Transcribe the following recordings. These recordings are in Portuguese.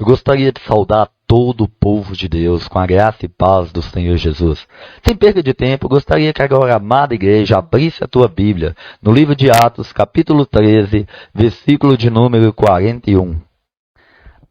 gostaria de saudar todo o povo de Deus com a graça e paz do Senhor Jesus. Sem perda de tempo, gostaria que agora a amada igreja abrisse a tua Bíblia no livro de Atos, capítulo 13, versículo de número 41.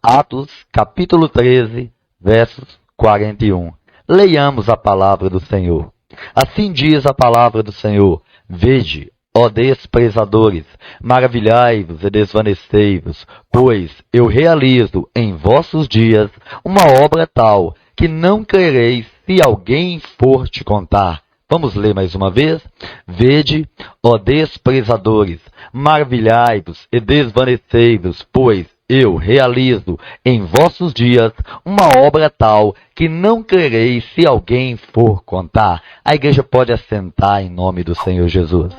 Atos, capítulo 13, versos 41. Leiamos a palavra do Senhor. Assim diz a palavra do Senhor: Vede, ó desprezadores, maravilhai-vos e desvanecei-vos, pois eu realizo em vossos dias uma obra tal, que não crereis se alguém for te contar. Vamos ler mais uma vez? Vede, ó desprezadores, maravilhai-vos e desvanecei-vos, pois eu realizo em vossos dias uma obra tal, que não crereis se alguém for contar. A igreja pode assentar em nome do Senhor Jesus.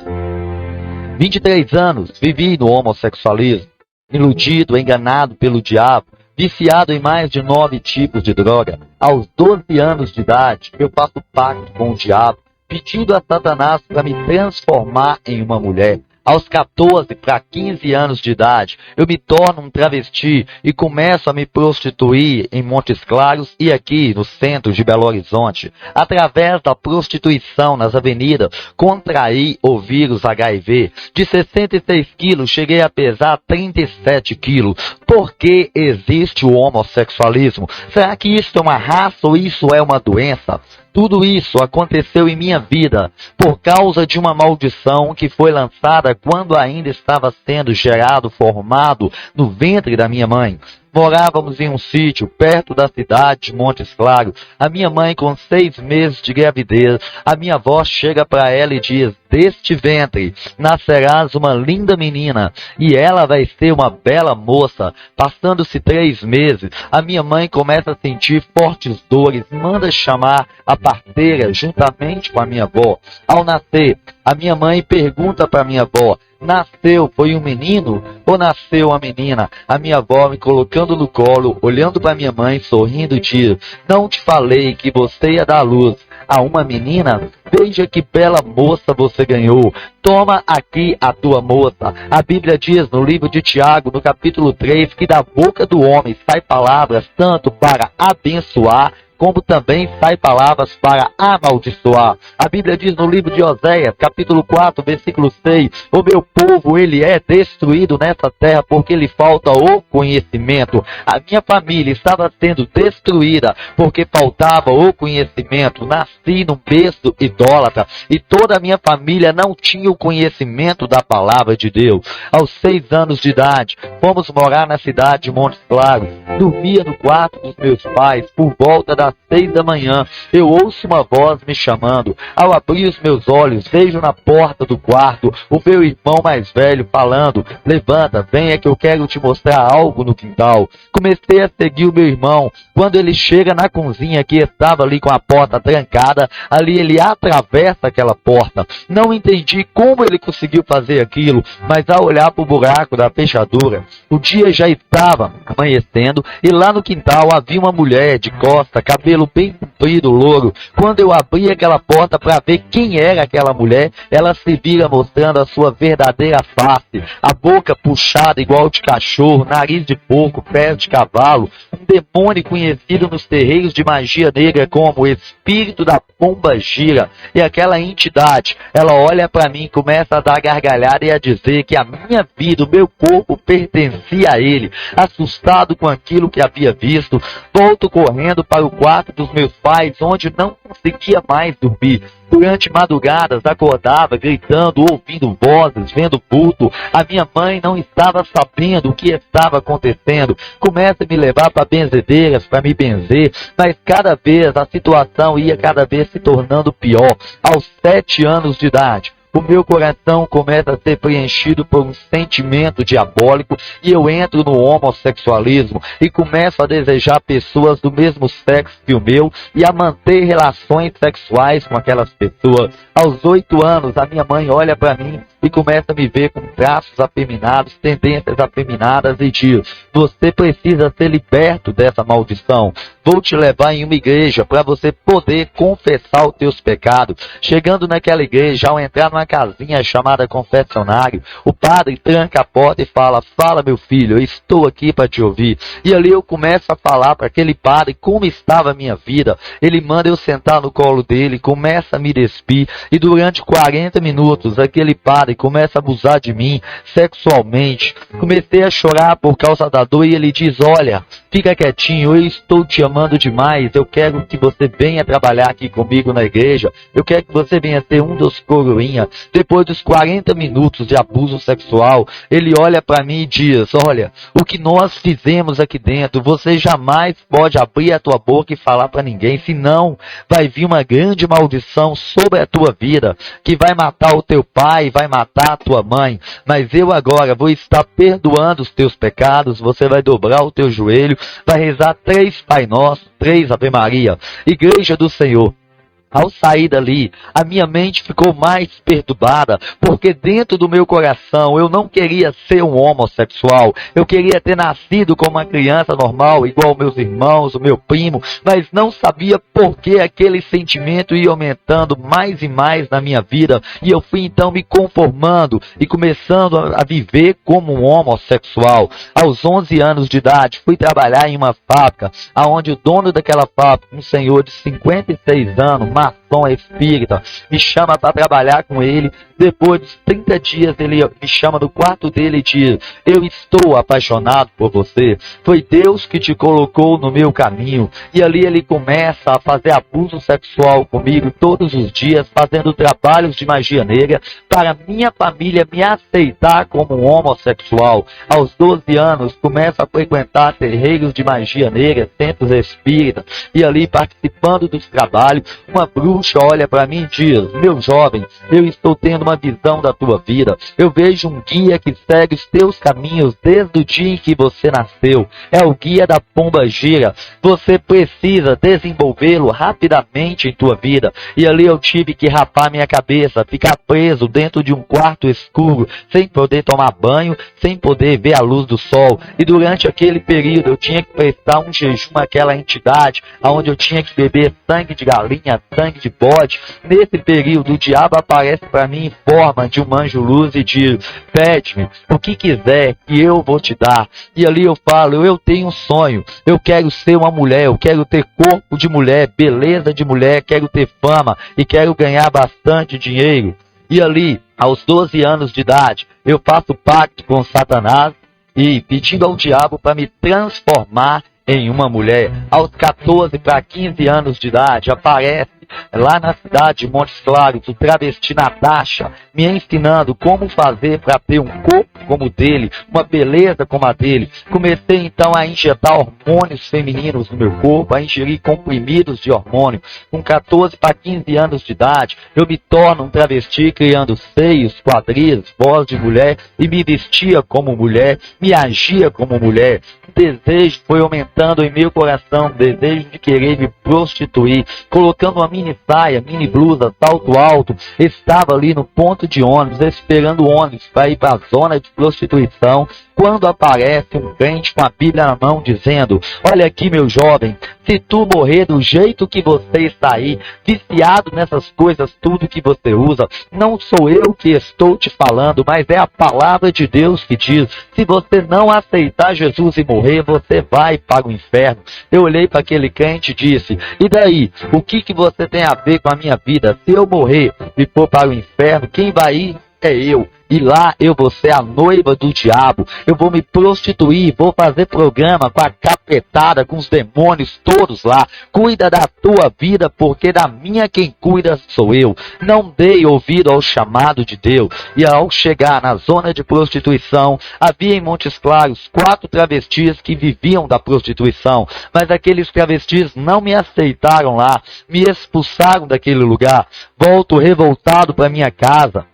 23 anos vivi no homossexualismo, iludido, enganado pelo diabo, viciado em mais de 9 tipos de droga. Aos 12 anos de idade, eu faço pacto com o diabo, pedindo a Satanás para me transformar em uma mulher. Aos 14 para 15 anos de idade, eu me torno um travesti e começo a me prostituir em Montes Claros e aqui no centro de Belo Horizonte. Através da prostituição nas avenidas, contraí o vírus HIV. De 66 quilos, cheguei a pesar 37 quilos. Por que existe o homossexualismo? Será que isso é uma raça ou isso é uma doença? Tudo isso aconteceu em minha vida por causa de uma maldição que foi lançada quando ainda estava sendo formado no ventre da minha mãe. Morávamos em um sítio perto da cidade de Montes Claros. A minha mãe, com 6 meses de gravidez, a minha avó chega para ela e diz: deste ventre nascerás uma linda menina, e ela vai ser uma bela moça. Passando-se 3 meses, a minha mãe começa a sentir fortes dores, manda chamar a parteira juntamente com a minha avó. Ao nascer, a minha mãe pergunta para minha avó: nasceu foi um menino ou nasceu uma menina? A minha avó, me colocando no colo, olhando para minha mãe, sorrindo, diz: não te falei que você ia dar luz a uma menina? Veja que bela moça você ganhou. Toma aqui a tua moça. A Bíblia diz no livro de Tiago, no capítulo 3, que da boca do homem sai palavras tanto para abençoar, como também sai palavras para amaldiçoar. A Bíblia diz no livro de Oséias, capítulo 4, versículo 6, o meu povo, ele é destruído nessa terra porque lhe falta o conhecimento. A minha família estava sendo destruída porque faltava o conhecimento. Nasci num berço idólatra e toda a minha família não tinha o conhecimento da palavra de Deus. Aos 6 anos de idade, fomos morar na cidade de Montes Claros. Dormia no quarto dos meus pais. Por volta das 6 da manhã, eu ouço uma voz me chamando. Ao abrir os meus olhos, vejo na porta do quarto o meu irmão mais velho falando: levanta, venha que eu quero te mostrar algo no quintal. Comecei a seguir o meu irmão. Quando ele chega na cozinha, que estava ali com a porta trancada, ali ele atravessa aquela porta. Não entendi como ele conseguiu fazer aquilo, mas ao olhar para o buraco da fechadura, o dia já estava amanhecendo e lá no quintal havia uma mulher de costa, cabelo bem comprido, louro. Quando eu abri aquela porta para ver quem era aquela mulher, ela se vira mostrando a sua verdadeira face, a boca puxada igual de cachorro, nariz de porco, pés de cavalo, um demônio conhecido nos terreiros de magia negra como o espírito da pomba gira. E aquela entidade, ela olha para mim, começa a dar gargalhada e a dizer que a minha vida, o meu corpo pertencia a ele. Assustado com aquilo que havia visto, volto correndo para o quarto dos meus pais, onde não conseguia mais dormir. Durante madrugadas acordava gritando, ouvindo vozes, vendo vulto. A minha mãe não estava sabendo o que estava acontecendo. Começa a me levar para benzedeiras para me benzer, mas cada vez a situação ia cada vez se tornando pior. Aos 7 anos de idade, o meu coração começa a ser preenchido por um sentimento diabólico e eu entro no homossexualismo e começo a desejar pessoas do mesmo sexo que o meu e a manter relações sexuais com aquelas pessoas. Aos 8 anos, a minha mãe olha para mim e começa a me ver com traços afeminados, tendências afeminadas e diz: você precisa ser liberto dessa maldição. Vou te levar em uma igreja para você poder confessar os teus pecados. Chegando naquela igreja, ao entrar numa casinha chamada confessionário. O padre tranca a porta e fala: fala, meu filho, eu estou aqui para te ouvir. E ali eu começo a falar para aquele padre como estava a minha vida. Ele manda eu sentar no colo dele, começa a me despir, e durante 40 minutos aquele padre começa a abusar de mim sexualmente. Comecei a chorar por causa da dor e ele diz: olha, fica quietinho, eu estou te amando demais, eu quero que você venha trabalhar aqui comigo na igreja, eu quero que você venha ser um dos coroinha. Depois dos 40 minutos de abuso sexual, ele olha para mim e diz: olha, o que nós fizemos aqui dentro, você jamais pode abrir a tua boca e falar para ninguém, senão vai vir uma grande maldição sobre a tua vida, que vai matar o teu pai, vai matar a tua mãe, mas eu agora vou estar perdoando os teus pecados, você vai dobrar o teu joelho, vai rezar 3 Pai Nosso, 3 Ave Maria, Igreja do Senhor. Ao sair dali, a minha mente ficou mais perturbada, porque dentro do meu coração eu não queria ser um homossexual. Eu queria ter nascido como uma criança normal, igual meus irmãos, o meu primo, mas não sabia por que aquele sentimento ia aumentando mais e mais na minha vida. E eu fui então me conformando e começando a viver como um homossexual. Aos 11 anos de idade, fui trabalhar em uma fábrica, onde o dono daquela fábrica, um senhor de 56 anos, maçom espírita, me chama para trabalhar com ele. Depois de 30 dias, ele me chama no quarto dele e diz: eu estou apaixonado por você, foi Deus que te colocou no meu caminho. E ali ele começa a fazer abuso sexual comigo todos os dias, fazendo trabalhos de magia negra para minha família me aceitar como um homossexual. Aos 12 anos, começa a frequentar terreiros de magia negra, centros espíritas, e ali participando dos trabalhos, uma bruxa olha para mim e diz: meu jovem, eu estou tendo uma visão da tua vida. Eu vejo um guia que segue os teus caminhos desde o dia em que você nasceu. É o guia da pomba gira. Você precisa desenvolvê-lo rapidamente em tua vida. E ali eu tive que rapar minha cabeça, ficar preso dentro de um quarto escuro, sem poder tomar banho, sem poder ver a luz do sol. E durante aquele período eu tinha que prestar um jejum àquela entidade, onde eu tinha que beber sangue de galinha, sangue de bode. Nesse período o diabo aparece para mim em forma de um anjo-luz e diz: pede-me o que quiser que eu vou te dar. E ali eu falo: eu tenho um sonho, eu quero ser uma mulher, eu quero ter corpo de mulher, beleza de mulher, quero ter fama e quero ganhar bastante dinheiro. E ali, aos 12 anos de idade, eu faço pacto com Satanás e pedindo ao diabo para me transformar em uma mulher. Aos 14 para 15 anos de idade, aparece lá na cidade de Montes Claros o travesti Natasha, me ensinando como fazer para ter um corpo como o dele, uma beleza como a dele. Comecei então a injetar hormônios femininos no meu corpo, a ingerir comprimidos de hormônio. Com 14 para 15 anos de idade, eu me torno um travesti, criando seios, quadris, voz de mulher, e me vestia como mulher, me agia como mulher. O desejo foi aumentando em meu coração, o desejo de querer me prostituir, colocando uma mini saia, mini blusa, salto alto. Estava ali no ponto de ônibus, esperando o ônibus para ir para a zona de prostituição, quando aparece um crente com a Bíblia na mão dizendo: olha aqui, meu jovem, se tu morrer do jeito que você está aí, viciado nessas coisas tudo que você usa, não sou eu que estou te falando, mas é a palavra de Deus que diz: se você não aceitar Jesus e morrer, você vai para o inferno. Eu olhei para aquele crente e disse: e daí? O que você tem a ver com a minha vida? Se eu morrer e for para o inferno, quem vai ir é eu. E lá eu vou ser a noiva do diabo. Eu vou me prostituir, vou fazer programa com a capetada, com os demônios todos lá. Cuida da tua vida, porque da minha quem cuida sou eu. Não dei ouvido ao chamado de Deus. E ao chegar na zona de prostituição, havia em Montes Claros 4 travestis que viviam da prostituição. Mas aqueles travestis não me aceitaram lá, me expulsaram daquele lugar. Volto revoltado para minha casa.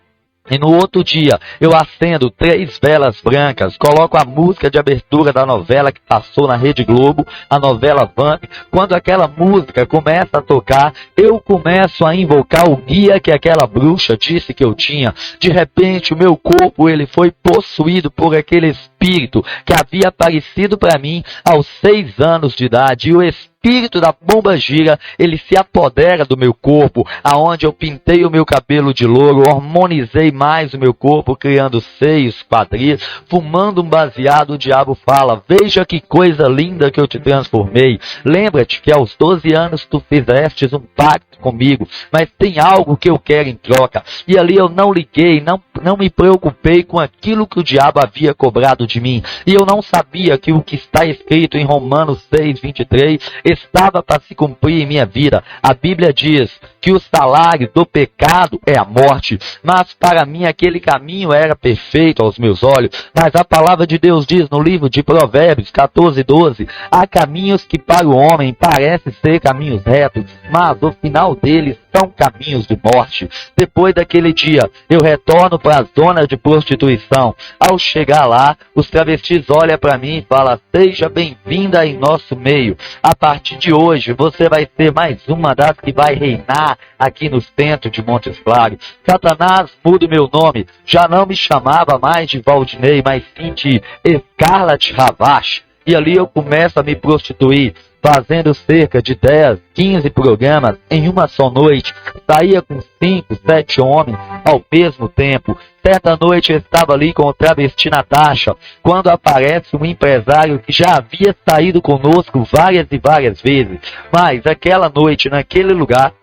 E no outro dia, eu acendo 3 velas brancas, coloco a música de abertura da novela que passou na Rede Globo, a novela Vamp. Quando aquela música começa a tocar, eu começo a invocar o guia que aquela bruxa disse que eu tinha. De repente, o meu corpo ele foi possuído por aquele espírito que havia aparecido para mim aos 6 anos de idade. E o espírito espírito da pomba gira, ele se apodera do meu corpo, aonde eu pintei o meu cabelo de louro, hormonizei mais o meu corpo, criando seios, quadris, fumando um baseado, o diabo fala: veja que coisa linda que eu te transformei. Lembra-te que aos 12 anos tu fizestes um pacto comigo, mas tem algo que eu quero em troca. E ali eu não liguei, não me preocupei com aquilo que o diabo havia cobrado de mim. E eu não sabia que o que está escrito em Romanos 6:23 estava para se cumprir em minha vida. A Bíblia diz que o salário do pecado é a morte, mas para mim aquele caminho era perfeito aos meus olhos. Mas a palavra de Deus diz no livro de Provérbios 14:12, há caminhos que para o homem parecem ser caminhos retos, mas o final deles são caminhos de morte. Depois daquele dia, eu retorno para a zona de prostituição. Ao chegar lá, os travestis olham para mim e falam: seja bem-vinda em nosso meio. A partir de hoje, você vai ser mais uma das que vai reinar aqui no centro de Montes Claros. Satanás muda o meu nome. Já não me chamava mais de Valdinei, mas sim de Scarlett Ravache. E ali eu começo a me prostituir, fazendo cerca de 10, 15 programas em uma só noite. Saía com 5, 7 homens ao mesmo tempo. Certa noite eu estava ali com o travesti Natasha, quando aparece um empresário que já havia saído conosco várias e várias vezes. Mas aquela noite, naquele lugar,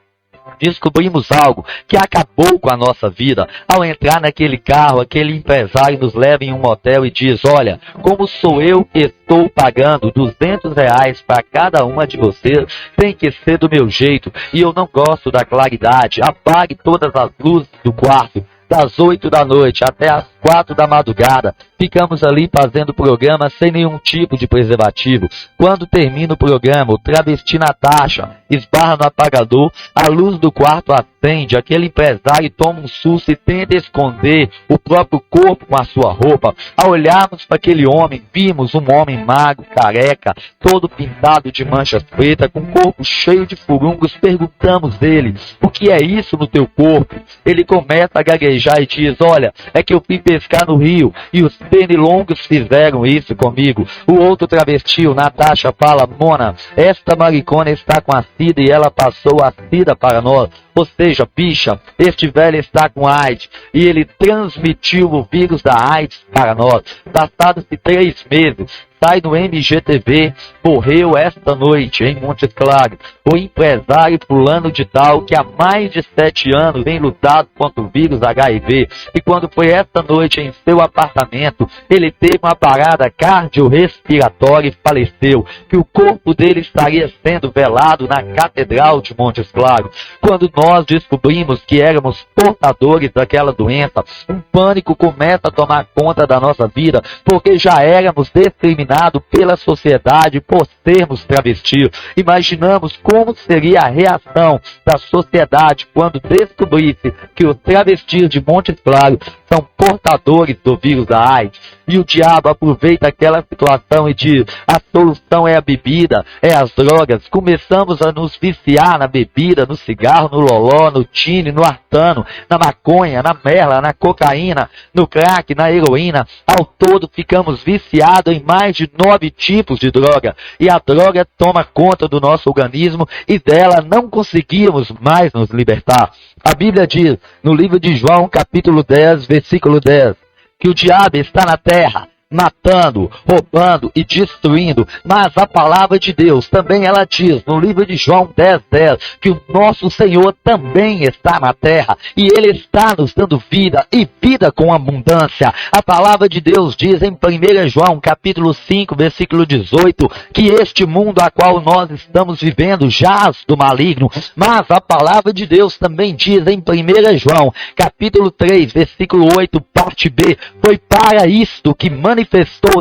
descobrimos algo que acabou com a nossa vida. Ao entrar naquele carro, aquele empresário nos leva em um motel e diz: olha, como sou eu que estou pagando R$200 para cada uma de vocês, tem que ser do meu jeito, e eu não gosto da claridade. Apague todas as luzes do quarto, das 8 da noite até as 4 da madrugada. Ficamos ali fazendo o programa sem nenhum tipo de preservativo. Quando termina o programa, o travesti Natasha esbarra no apagador, a luz do quarto acende, aquele empresário toma um susto e tenta esconder o próprio corpo com a sua roupa. Ao olharmos para aquele homem, vimos um homem magro, careca, todo pintado de manchas pretas, com o corpo cheio de furúnculos. Perguntamos ele: o que é isso no teu corpo? Ele começa a gaguejar e diz: olha, é que eu fui pescar no rio e os pernilongos fizeram isso comigo. O outro travesti, o Natasha, fala: Mona, esta maricona está com a sida e ela passou a sida para nós. Ou seja, bicha, este velho está com AIDS e ele transmitiu o vírus da AIDS para nós. Passados-se 3 meses, sai no MGTV, morreu esta noite em Montes Claros o empresário fulano de tal que há mais de 7 anos vem lutado contra o vírus HIV, e quando foi esta noite em seu apartamento, ele teve uma parada cardiorrespiratória e faleceu, que o corpo dele estaria sendo velado na Catedral de Montes Claros. Quando nós descobrimos que éramos portadores daquela doença, um pânico começa a tomar conta da nossa vida, porque já éramos discriminados pela sociedade por sermos travestis. Imaginamos como seria a reação da sociedade quando descobrisse que os travestis de Montes Claros são portadores do vírus da AIDS. E o diabo aproveita aquela situação e diz: a solução é a bebida, é as drogas. Começamos a nos viciar na bebida, no cigarro, no loló, no tine, no artano, na maconha, na merla, na cocaína, no crack, na heroína. Ao todo ficamos viciados em mais de 9 tipos de droga. E a droga toma conta do nosso organismo e dela não conseguimos mais nos libertar. A Bíblia diz, no livro de João, capítulo 10, versículo 10, que o diabo está na terra, matando, roubando e destruindo, mas a palavra de Deus também ela diz, no livro de João 10:10, que o nosso Senhor também está na terra, e Ele está nos dando vida, e vida com abundância. A palavra de Deus diz em 1 João, capítulo 5, versículo 18, que este mundo a qual nós estamos vivendo jaz do maligno, mas a palavra de Deus também diz em 1 João, capítulo 3, versículo 8, parte B, foi para isto que manifestou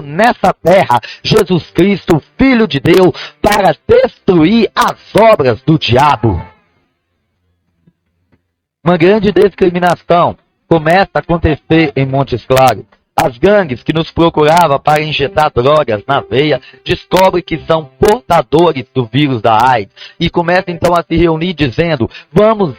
nessa terra Jesus Cristo, Filho de Deus, para destruir as obras do diabo. Uma grande discriminação começa a acontecer em Montes Claros. As gangues que nos procuravam para injetar drogas na veia descobrem que são portadores do vírus da AIDS e começam então a se reunir dizendo: vamos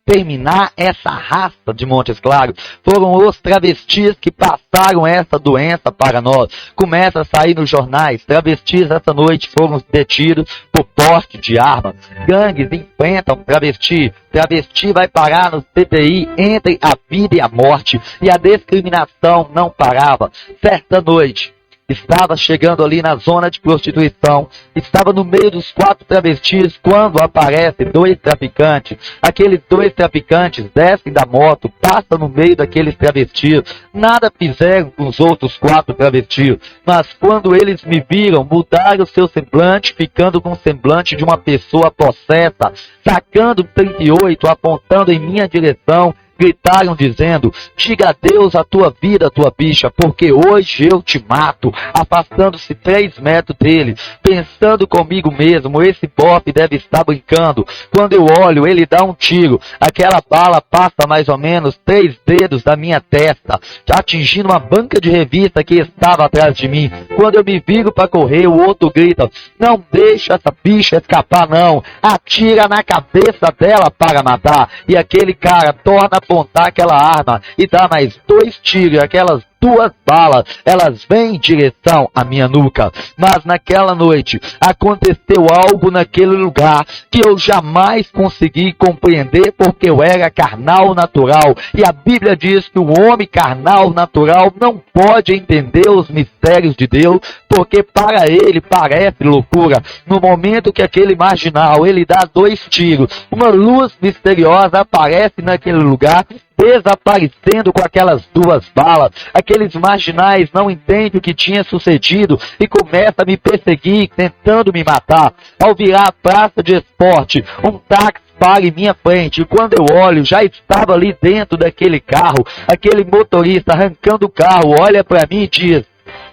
terminar essa raça de Montes Claros. Foram os travestis que passaram essa doença para nós. Começa a sair nos jornais, travestis essa noite foram detidos por porte de arma. Gangues enfrentam travesti. Travesti vai parar no CPI entre a vida e a morte. E a discriminação não parava. Certa noite, estava chegando ali na zona de prostituição, estava no meio dos 4 travestis, quando aparecem 2 traficantes. Aqueles 2 traficantes descem da moto, passam no meio daqueles travestis, nada fizeram com os outros 4 travestis, mas quando eles me viram, mudaram seu semblante, ficando com o semblante de uma pessoa possessa, sacando 38, apontando em minha direção, gritaram dizendo: diga adeus à tua vida, tua bicha, porque hoje eu te mato. Afastando-se 3 metros dele, pensando comigo mesmo, esse bofe deve estar brincando. Quando eu olho, ele dá um tiro. Aquela bala passa mais ou menos 3 dedos da minha testa, atingindo uma banca de revista que estava atrás de mim. Quando eu me viro para correr, o outro grita: não deixa essa bicha escapar não, atira na cabeça dela para matar. E aquele cara torna a apontar aquela arma e dá mais 2 tiros, aquelas 2 balas, elas vêm em direção à minha nuca. Mas naquela noite aconteceu algo naquele lugar que eu jamais consegui compreender, porque eu era carnal natural. E a Bíblia diz que o homem carnal natural não pode entender os mistérios de Deus, porque para ele parece loucura. No momento que aquele marginal, ele dá 2 tiros, uma luz misteriosa aparece naquele lugar, desaparecendo com aquelas 2 balas. Aqueles marginais não entendem o que tinha sucedido e começam a me perseguir, tentando me matar. Ao virar a praça de esporte, um táxi para em minha frente, e quando eu olho, já estava ali dentro daquele carro, aquele motorista arrancando o carro, olha para mim e diz: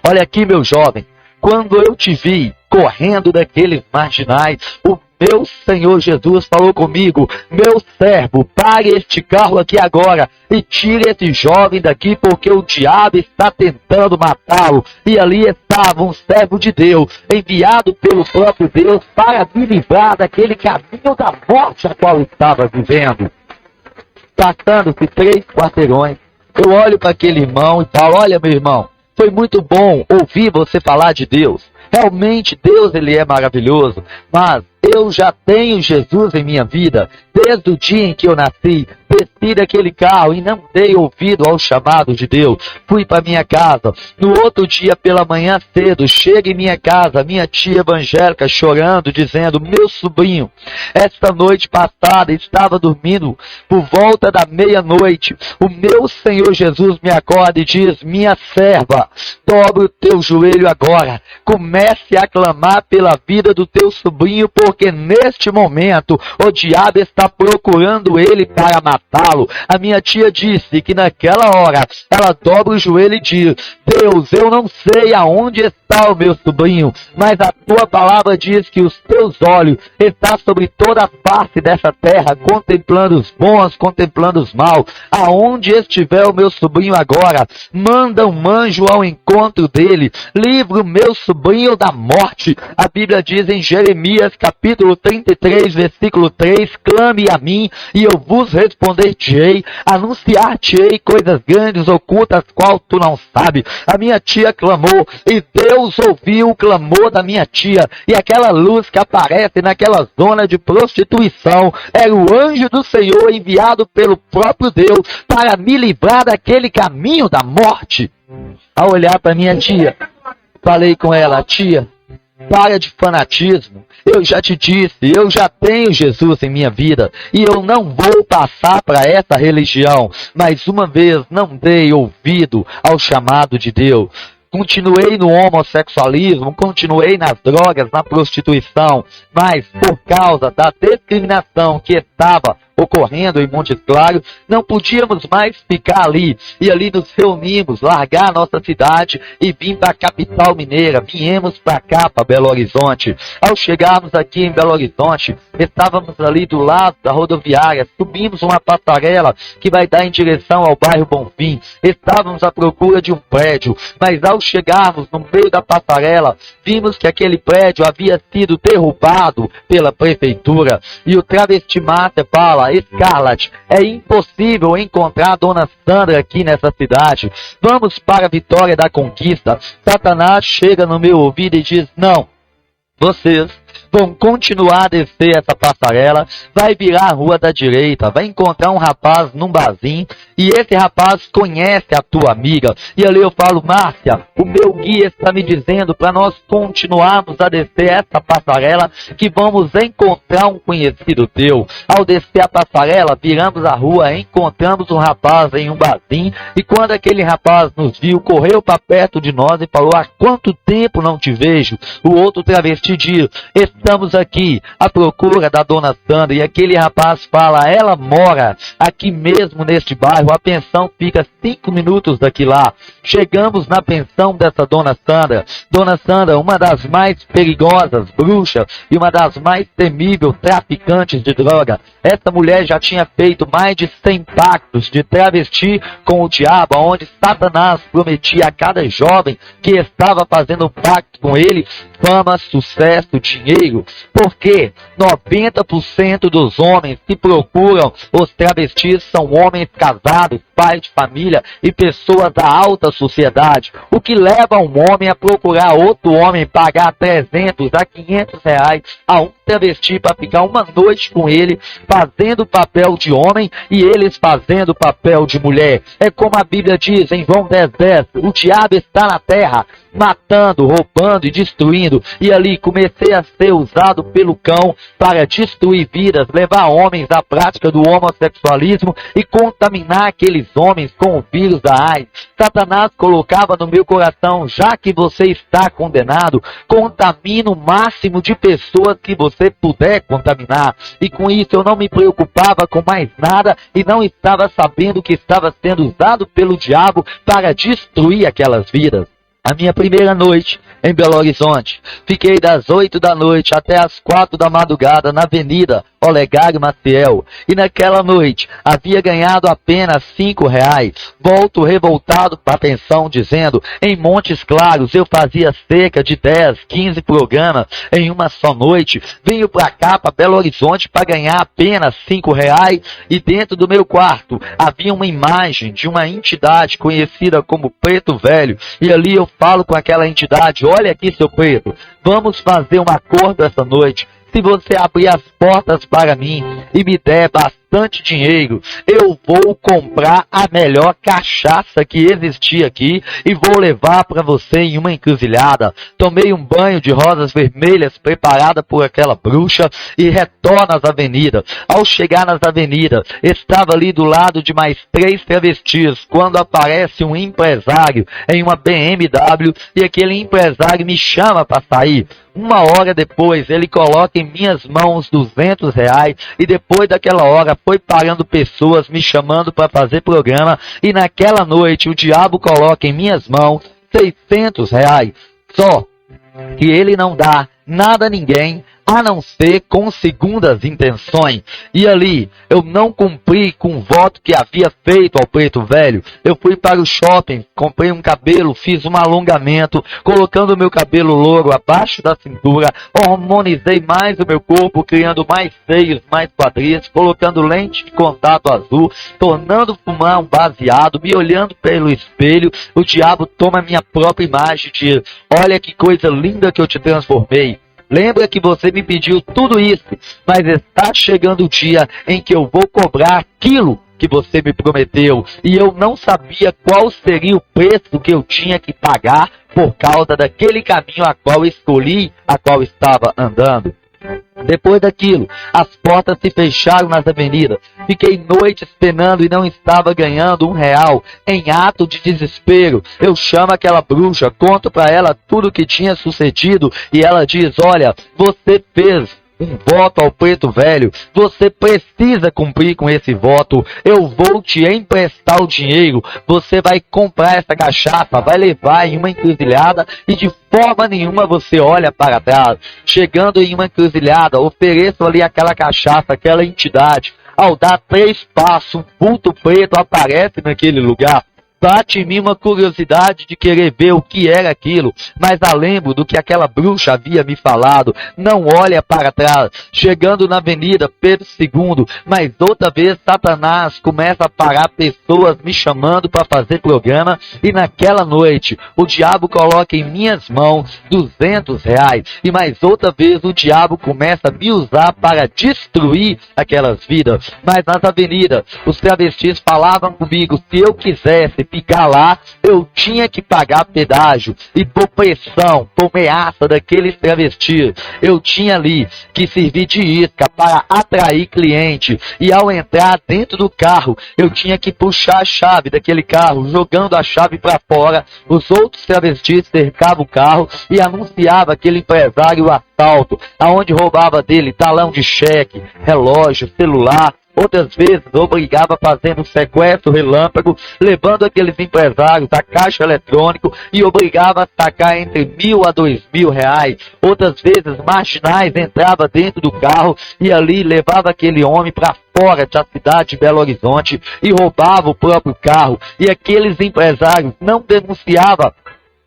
olha aqui, meu jovem, quando eu te vi correndo daqueles marginais, o meu Senhor Jesus falou comigo: meu servo, pare este carro aqui agora e tire esse jovem daqui, porque o diabo está tentando matá-lo. E ali estava um servo de Deus, enviado pelo próprio Deus para me livrar daquele caminho da morte a qual estava vivendo. Passando-se 3 quarteirões, eu olho para aquele irmão e falo: olha, meu irmão, foi muito bom ouvir você falar de Deus. Realmente Deus, ele é maravilhoso, mas eu já tenho Jesus em minha vida. Desde o dia em que eu nasci, desci daquele carro e não dei ouvido ao chamado de Deus. Fui para minha casa. No outro dia, pela manhã cedo, chega em minha casa minha tia evangélica chorando, dizendo: meu sobrinho, esta noite passada estava dormindo por volta da meia-noite. O meu Senhor Jesus me acorda e diz: minha serva, dobra o teu joelho agora. Comece a clamar pela vida do teu sobrinho, porque neste momento o diabo está procurando ele para matá-lo. A minha tia disse que naquela hora ela dobra o joelho e diz: Deus, eu não sei aonde está o meu sobrinho, mas a tua palavra diz que os teus olhos estão sobre toda a face dessa terra, contemplando os bons, contemplando os maus. Aonde estiver o meu sobrinho agora, manda um anjo ao encontro dele, livra o meu sobrinho da morte. A Bíblia diz em Jeremias capítulo 33, versículo 3, clame a mim e eu vos responder-te-ei, anunciar-te-ei coisas grandes ocultas qual tu não sabe. A minha tia clamou e Deus ouviu o clamor da minha tia, e aquela luz que aparece naquela zona de prostituição era o anjo do Senhor enviado pelo próprio Deus para me livrar daquele caminho da morte. Ao olhar para minha tia, falei com ela: tia, para de fanatismo. Eu já te disse, eu já tenho Jesus em minha vida e eu não vou passar para essa religião. Mais uma vez, não dei ouvido ao chamado de Deus. Continuei no homossexualismo, continuei nas drogas, na prostituição, mas por causa da discriminação que estava ocorrendo em Montes Claros, não podíamos mais ficar ali. E ali nos reunimos, largar a nossa cidade e vir para a capital mineira. Viemos para cá, para Belo Horizonte. Ao chegarmos aqui em Belo Horizonte, estávamos ali do lado da rodoviária, subimos uma passarela que vai dar em direção ao bairro Bonfim. Estávamos à procura de um prédio, mas ao chegarmos no meio da passarela, vimos que aquele prédio havia sido derrubado pela prefeitura. E o travesti master fala: fala: Scarlett, é impossível encontrar a Dona Sandra aqui nessa cidade. Vamos para a Vitória da Conquista. Satanás chega no meu ouvido e diz: não, vocês vão continuar a descer essa passarela, vai virar a rua da direita, vai encontrar um rapaz num barzinho, e esse rapaz conhece a tua amiga. E ali eu falo: Márcia, o meu guia está me dizendo para nós continuarmos a descer essa passarela, que vamos encontrar um conhecido teu. Ao descer a passarela, viramos a rua, encontramos um rapaz em um barzinho, e quando aquele rapaz nos viu, correu para perto de nós e falou: há quanto tempo não te vejo? O outro travesti diz: estamos aqui à procura da Dona Sandra. E aquele rapaz fala: ela mora aqui mesmo neste bairro, a pensão fica 5 minutos daqui lá. Chegamos na pensão dessa Dona Sandra. Dona Sandra, uma das mais perigosas bruxas e uma das mais temíveis traficantes de droga. Essa mulher já tinha feito mais de 100 pactos de travesti com o diabo, onde Satanás prometia a cada jovem que estava fazendo um pacto com ele fama, sucesso, dinheiro. Porque 90% dos homens que procuram os travestis são homens casados, pais de família e pessoas da alta sociedade. O que leva um homem a procurar outro homem, pagar 300 a 500 reais a um travesti para ficar uma noite com ele, fazendo o papel de homem e eles fazendo o papel de mulher. É como a Bíblia diz em João 10:10, o diabo está na terra, matando, roubando e destruindo. E ali comecei a ser usado pelo cão para destruir vidas, levar homens à prática do homossexualismo e contaminar aqueles homens com o vírus da AIDS. Satanás colocava no meu coração: já que você está condenado, contamina o máximo de pessoas que você puder contaminar. E com isso eu não me preocupava com mais nada e não estava sabendo que estava sendo usado pelo diabo para destruir aquelas vidas. A minha primeira noite em Belo Horizonte, fiquei das 8 da noite até as 4 da madrugada na Avenida Olegário Maciel, e naquela noite havia ganhado apenas 5 reais. Volto revoltado para a pensão dizendo: em Montes Claros eu fazia cerca de 10, 15 programas em uma só noite. Venho para cá, para Belo Horizonte, para ganhar apenas 5 reais, e dentro do meu quarto havia uma imagem de uma entidade conhecida como Preto Velho, e ali eu falo com aquela entidade: olha aqui, seu Preto, vamos fazer um acordo essa noite. Se você abrir as portas para mim e me der bastante dinheiro, eu vou comprar a melhor cachaça que existia aqui e vou levar para você em uma encruzilhada. Tomei um banho de rosas vermelhas preparada por aquela bruxa e retorno às avenidas. Ao chegar nas avenidas, estava ali do lado de mais 3 travestis, quando aparece um empresário em uma BMW e aquele empresário me chama para sair. Uma hora depois, ele coloca em minhas mãos 200 reais e depois daquela hora foi parando pessoas me chamando para fazer programa, e naquela noite o diabo coloca em minhas mãos 600 reais. Só que ele não dá nada a ninguém a não ser com segundas intenções. E ali eu não cumpri com o voto que havia feito ao Preto Velho. Eu fui para o shopping, comprei um cabelo, fiz um alongamento, colocando o meu cabelo louro abaixo da cintura, hormonizei mais o meu corpo, criando mais seios, mais quadris, colocando lente de contato azul, tornando fumar um baseado, me olhando pelo espelho. O diabo toma a minha própria imagem e diz: olha que coisa linda que eu te transformei. Lembra que você me pediu tudo isso, mas está chegando o dia em que eu vou cobrar aquilo que você me prometeu. E eu não sabia qual seria o preço que eu tinha que pagar por causa daquele caminho a qual escolhi, a qual estava andando. Depois daquilo, as portas se fecharam nas avenidas. Fiquei noites penando e não estava ganhando R$1. Em ato de desespero, eu chamo aquela bruxa, conto para ela tudo o que tinha sucedido e ela diz: olha, você fez um voto ao Preto Velho, você precisa cumprir com esse voto. Eu vou te emprestar o dinheiro, você vai comprar essa cachaça, vai levar em uma encruzilhada e de forma nenhuma você olha para trás. Chegando em uma encruzilhada, ofereço ali aquela cachaça, aquela entidade. Ao dar 3 passos, um vulto preto aparece naquele lugar. Bate em mim uma curiosidade de querer ver o que era aquilo, mas lembro do que aquela bruxa havia me falado. Não olha para trás. Chegando na Avenida Pedro II, mas outra vez Satanás começa a parar pessoas me chamando para fazer programa, e naquela noite o diabo coloca em minhas mãos R$ 200, e mais outra vez o diabo começa a me usar para destruir aquelas vidas. Mas nas avenidas, os travestis falavam comigo, se eu quisesse ficar lá, eu tinha que pagar pedágio, e por pressão, por ameaça daqueles travestis, eu tinha ali que servir de isca para atrair cliente, e ao entrar dentro do carro, eu tinha que puxar a chave daquele carro, jogando a chave para fora. Os outros travestis cercavam o carro e anunciavam aquele empresário o assalto, aonde roubava dele talão de cheque, relógio, celular. Outras vezes obrigava fazendo sequestro relâmpago, levando aqueles empresários à caixa eletrônico e obrigava a sacar entre R$ 1.000 a R$ 2.000. Outras vezes marginais entrava dentro do carro e ali levava aquele homem para fora da cidade de Belo Horizonte e roubava o próprio carro. E aqueles empresários não denunciavam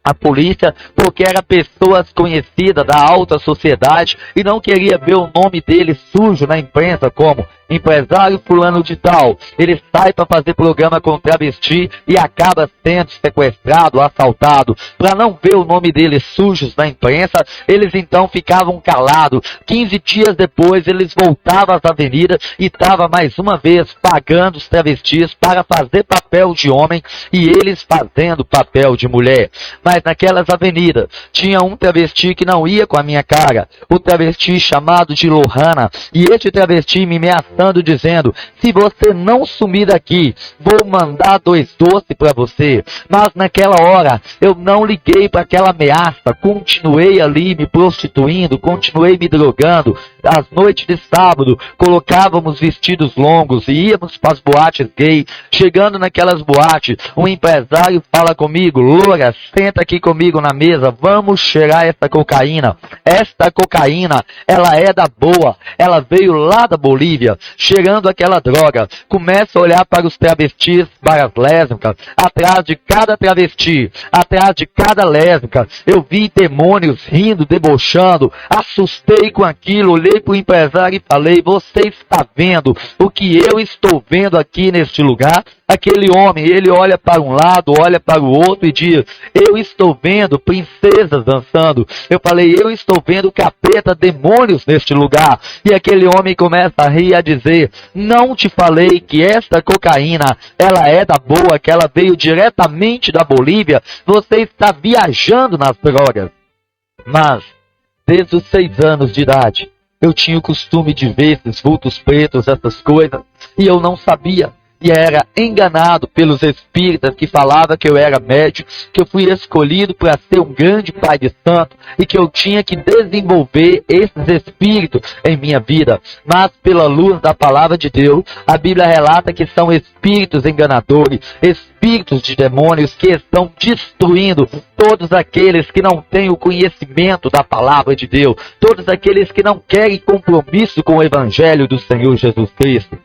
a polícia porque eram pessoas conhecidas da alta sociedade e não queria ver o nome dele sujo na imprensa como empresário fulano de tal. Ele sai para fazer programa com travesti e acaba sendo sequestrado, assaltado. Para não ver o nome dele sujos na imprensa, eles então ficavam calados. 15 dias depois, eles voltavam às avenidas e estavam mais uma vez pagando os travestis para fazer papel de homem e eles fazendo papel de mulher. Mas naquelas avenidas, tinha um travesti que não ia com a minha cara, o travesti chamado de Lohana, e este travesti me ameaçando dizendo, se você não sumir daqui, vou mandar 2 doces para você. Mas naquela hora, eu não liguei para aquela ameaça, continuei ali me prostituindo, continuei me drogando. Às noites de sábado, colocávamos vestidos longos e íamos para as boates gay. Chegando naquelas boates, um empresário fala comigo, loura, senta aqui comigo na mesa, vamos cheirar essa cocaína. Esta cocaína, ela é da boa, ela veio lá da Bolívia. Cheirando aquela droga, começo a olhar para os travestis, para as lésbicas. Atrás de cada travesti, atrás de cada lésbica, eu vi demônios rindo, debochando. Assustei com aquilo, olhei para o empresário e falei, você está vendo o que eu estou vendo aqui neste lugar? Aquele homem, ele olha para um lado, olha para o outro e diz, eu estou vendo princesas dançando. Eu falei, eu estou vendo capeta, demônios neste lugar. E aquele homem começa a rir e a dizer, não te falei que esta cocaína, ela é da boa, que ela veio diretamente da Bolívia? Você está viajando nas drogas. Mas, desde os 6 anos de idade, eu tinha o costume de ver esses vultos pretos, essas coisas, e eu não sabia. E era enganado pelos espíritas que falavam que eu era médico, que eu fui escolhido para ser um grande pai de santo e que eu tinha que desenvolver esses espíritos em minha vida. Mas pela luz da palavra de Deus, a Bíblia relata que são espíritos enganadores, espíritos de demônios que estão destruindo todos aqueles que não têm o conhecimento da palavra de Deus, todos aqueles que não querem compromisso com o Evangelho do Senhor Jesus Cristo.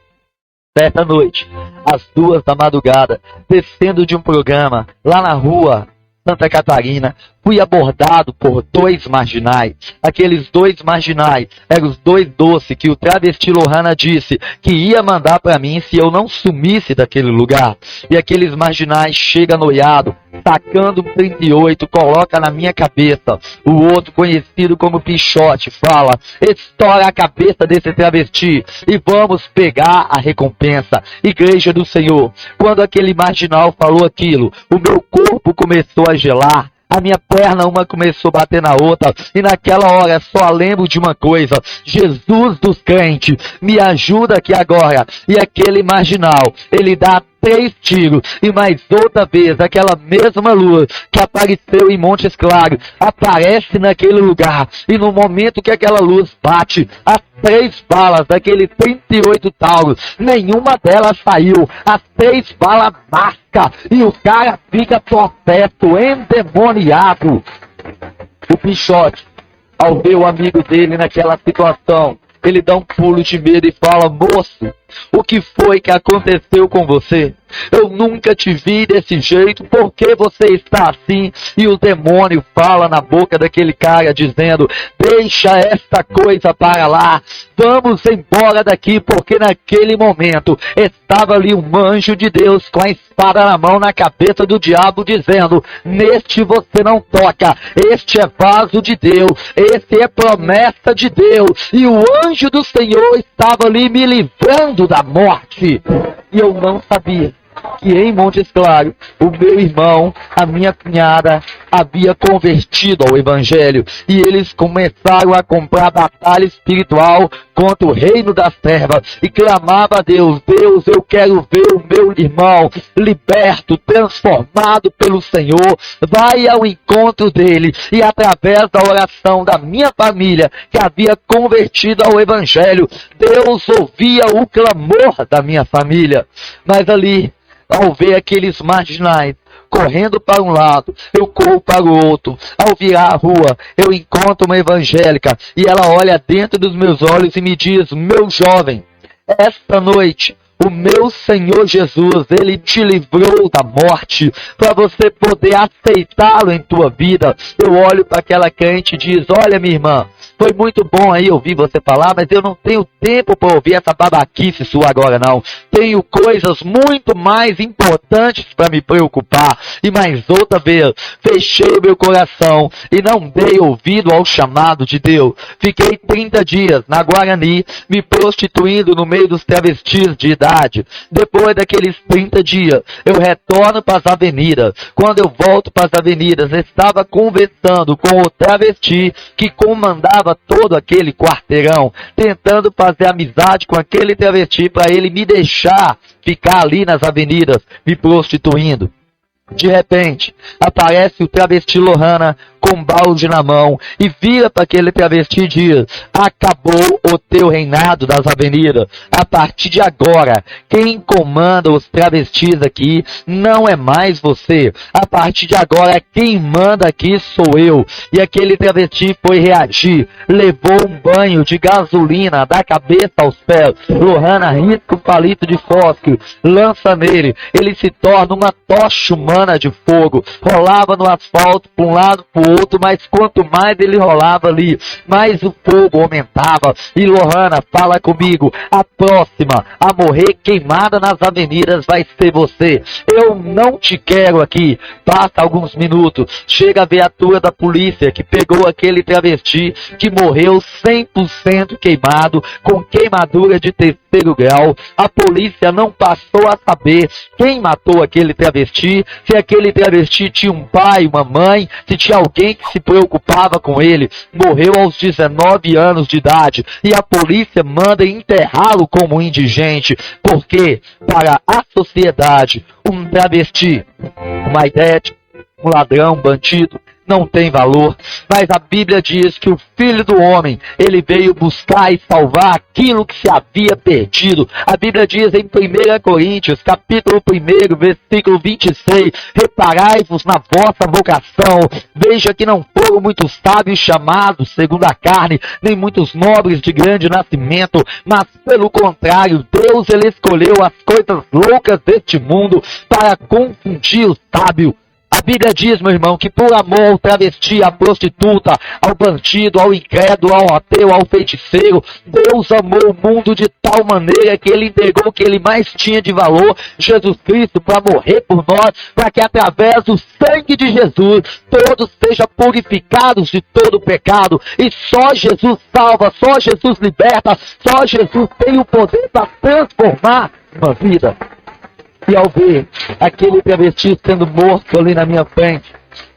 Certa noite, às 2 da madrugada, descendo de um programa lá na rua Santa Catarina, fui abordado por 2 marginais. Aqueles 2 marginais eram os 2 doces que o travesti Lohana disse que ia mandar para mim se eu não sumisse daquele lugar. E aqueles marginais chegam noiado, tacando um 38, coloca na minha cabeça. O outro, conhecido como Pichote, fala, estoura a cabeça desse travesti e vamos pegar a recompensa. Igreja do Senhor, quando aquele marginal falou aquilo, o meu corpo começou a gelar. A minha perna uma começou a bater na outra, e naquela hora só lembro de uma coisa, Jesus dos crentes, me ajuda aqui agora. E aquele marginal, ele dá 3 tiros, e mais outra vez, aquela mesma luz que apareceu em Montes Claros, aparece naquele lugar, e no momento que aquela luz bate, as 3 balas daquele 38 Taurus, nenhuma delas saiu, as 3 balas marcam, e o cara fica possesso, endemoniado. O Pichote, ao ver o amigo dele naquela situação, ele dá um pulo de medo e fala, moço, O que foi que aconteceu com você? Eu nunca te vi desse jeito, por que você está assim? E o demônio fala na boca daquele cara dizendo: deixa esta coisa para lá, vamos embora daqui, porque naquele momento estava ali um anjo de Deus com a espada na mão na cabeça do diabo dizendo: neste você não toca, este é vaso de Deus, este é promessa de Deus, e o anjo do Senhor estava ali me livrando da morte. E eu não sabia que em Montes Claros, o meu irmão, a minha cunhada, havia convertido ao Evangelho. E eles começaram a comprar batalha espiritual contra o reino das trevas. E clamava a Deus: Deus, eu quero ver o meu irmão liberto, transformado pelo Senhor. Vai ao encontro dele. E através da oração da minha família, que havia convertido ao Evangelho, Deus ouvia o clamor da minha família. Mas ali, ao ver aqueles marginais correndo para um lado, eu corro para o outro. Ao virar a rua, eu encontro uma evangélica e ela olha dentro dos meus olhos e me diz: meu jovem, esta noite o meu Senhor Jesus, Ele te livrou da morte, para você poder aceitá-lo em tua vida. Eu olho para aquela crente e diz: olha, minha irmã, foi muito bom aí ouvir você falar, mas eu não tenho tempo para ouvir essa babaquice sua agora não. Tenho coisas muito mais importantes para me preocupar. E mais outra vez, fechei o meu coração e não dei ouvido ao chamado de Deus. Fiquei 30 dias na Guarani, me prostituindo no meio dos travestis de idade. Depois daqueles 30 dias, eu retorno para as avenidas. Quando eu volto para as avenidas, estava conversando com o travesti que comandava todo aquele quarteirão, tentando fazer amizade com aquele travesti para ele me deixar ficar ali nas avenidas, me prostituindo. De repente, aparece o travesti Lohana com um balde na mão e vira para aquele travesti e diz: acabou o teu reinado das avenidas. A partir de agora, quem comanda os travestis aqui não é mais você. A partir de agora, quem manda aqui sou eu. E aquele travesti foi reagir, levou um banho de gasolina da cabeça aos pés. Lohana risca um palito de fósforo, lança nele, ele se torna uma tocha humana de fogo, rolava no asfalto para um lado para o outro, mas quanto mais ele rolava ali, mais o fogo aumentava. E Lohana fala comigo: a próxima a morrer queimada nas avenidas vai ser você. Eu não te quero aqui. Passa alguns minutos, chega a viatura da polícia que pegou aquele travesti que morreu 100% queimado, com queimadura de terceiro grau. A polícia não passou a saber quem matou aquele travesti, se aquele travesti tinha um pai, uma mãe, se tinha alguém que se preocupava com ele. Morreu aos 19 anos de idade e a polícia manda enterrá-lo como indigente, porque para a sociedade um travesti, uma idética, um ladrão, um bandido, não tem valor. Mas a Bíblia diz que o Filho do Homem, ele veio buscar e salvar aquilo que se havia perdido. A Bíblia diz em 1 Coríntios, capítulo 1, versículo 26, reparai-vos na vossa vocação, veja que não foram muitos sábios chamados segundo a carne, nem muitos nobres de grande nascimento, mas pelo contrário, Deus ele escolheu as coisas loucas deste mundo para confundir o sábio. A Bíblia diz, meu irmão, que por amor ao travesti, à prostituta, ao bandido, ao incrédulo, ao ateu, ao feiticeiro, Deus amou o mundo de tal maneira que Ele entregou o que Ele mais tinha de valor, Jesus Cristo, para morrer por nós, para que através do sangue de Jesus, todos sejam purificados de todo pecado. E só Jesus salva, só Jesus liberta, só Jesus tem o poder para transformar uma vida. E ao ver aquele travesti sendo morto ali na minha frente,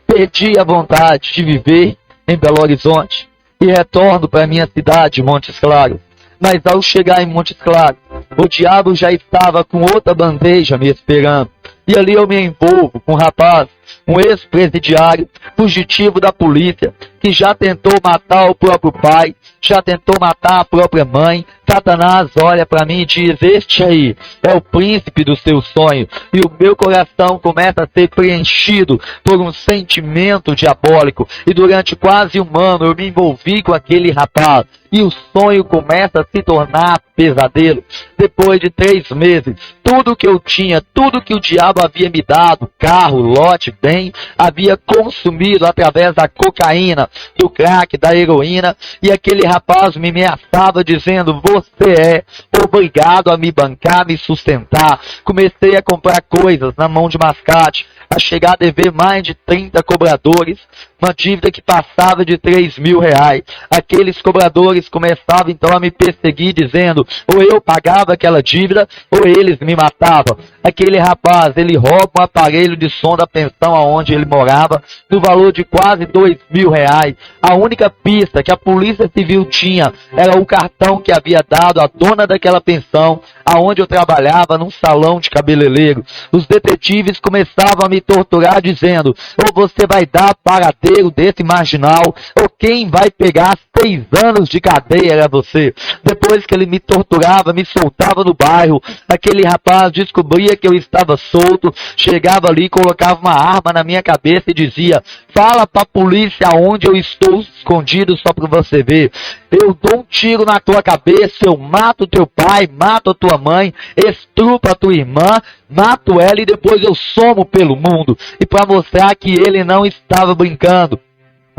perdi a vontade de viver em Belo Horizonte e retorno para minha cidade, Montes Claros. Mas ao chegar em Montes Claros, o diabo já estava com outra bandeja me esperando. E ali eu me envolvo com um rapaz um ex-presidiário, fugitivo da polícia, que já tentou matar o próprio pai, já tentou matar a própria mãe. Satanás olha para mim e diz: este aí é o príncipe do seu sonho. E o meu coração começa a ser preenchido por um sentimento diabólico. E durante quase um ano eu me envolvi com aquele rapaz. E o sonho começa a se tornar pesadelo. Depois de 3 meses, tudo que eu tinha, tudo que o diabo havia me dado, carro, lote, bem, havia consumido através da cocaína, do crack, da heroína. E aquele rapaz me ameaçava dizendo: você é obrigado a me bancar, me sustentar. Comecei a comprar coisas na mão de mascate, a chegar a dever mais de 30 cobradores, uma dívida que passava de 3 mil reais. Aqueles cobradores começavam então a me perseguir, dizendo: ou eu pagava aquela dívida, ou eles me matavam. Aquele rapaz, ele rouba um aparelho de som da pensão aonde ele morava, no valor de quase 2 mil reais. A única pista que a Polícia Civil tinha era o cartão que havia dado a dona daquela pensão, aonde eu trabalhava, num salão de cabeleireiro. Os detetives começavam a me torturar, dizendo: ou você vai dar paradeiro desse marginal, ou quem vai pegar 6 anos de cadeia era você. Depois que ele me torturava, me soltava no bairro, aquele rapaz descobria que eu estava solto, chegava ali, colocava uma arma na minha cabeça e dizia: fala pra polícia onde eu estou escondido só pra você ver. Eu dou um tiro na tua cabeça, eu mato teu pai, mato a tua mãe, estrupo a tua irmã, mato ela e depois eu somo pelo mundo. E para mostrar que ele não estava brincando,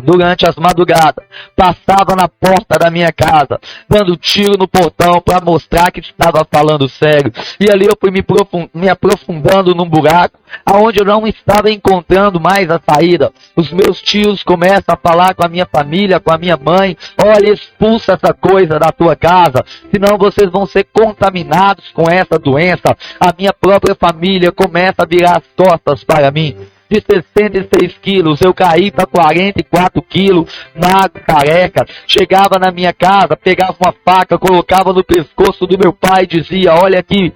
durante as madrugadas, passava na porta da minha casa, dando tiro no portão para mostrar que estava falando sério. E ali eu fui me aprofundando num buraco, aonde eu não estava encontrando mais a saída. Os meus tios começam a falar com a minha família, com a minha mãe: olha, expulsa essa coisa da tua casa, senão vocês vão ser contaminados com essa doença. A minha própria família começa a virar as costas para mim. De 66 quilos, eu caí para 44 quilos, magro, careca. Chegava na minha casa, pegava uma faca, colocava no pescoço do meu pai e dizia: olha aqui,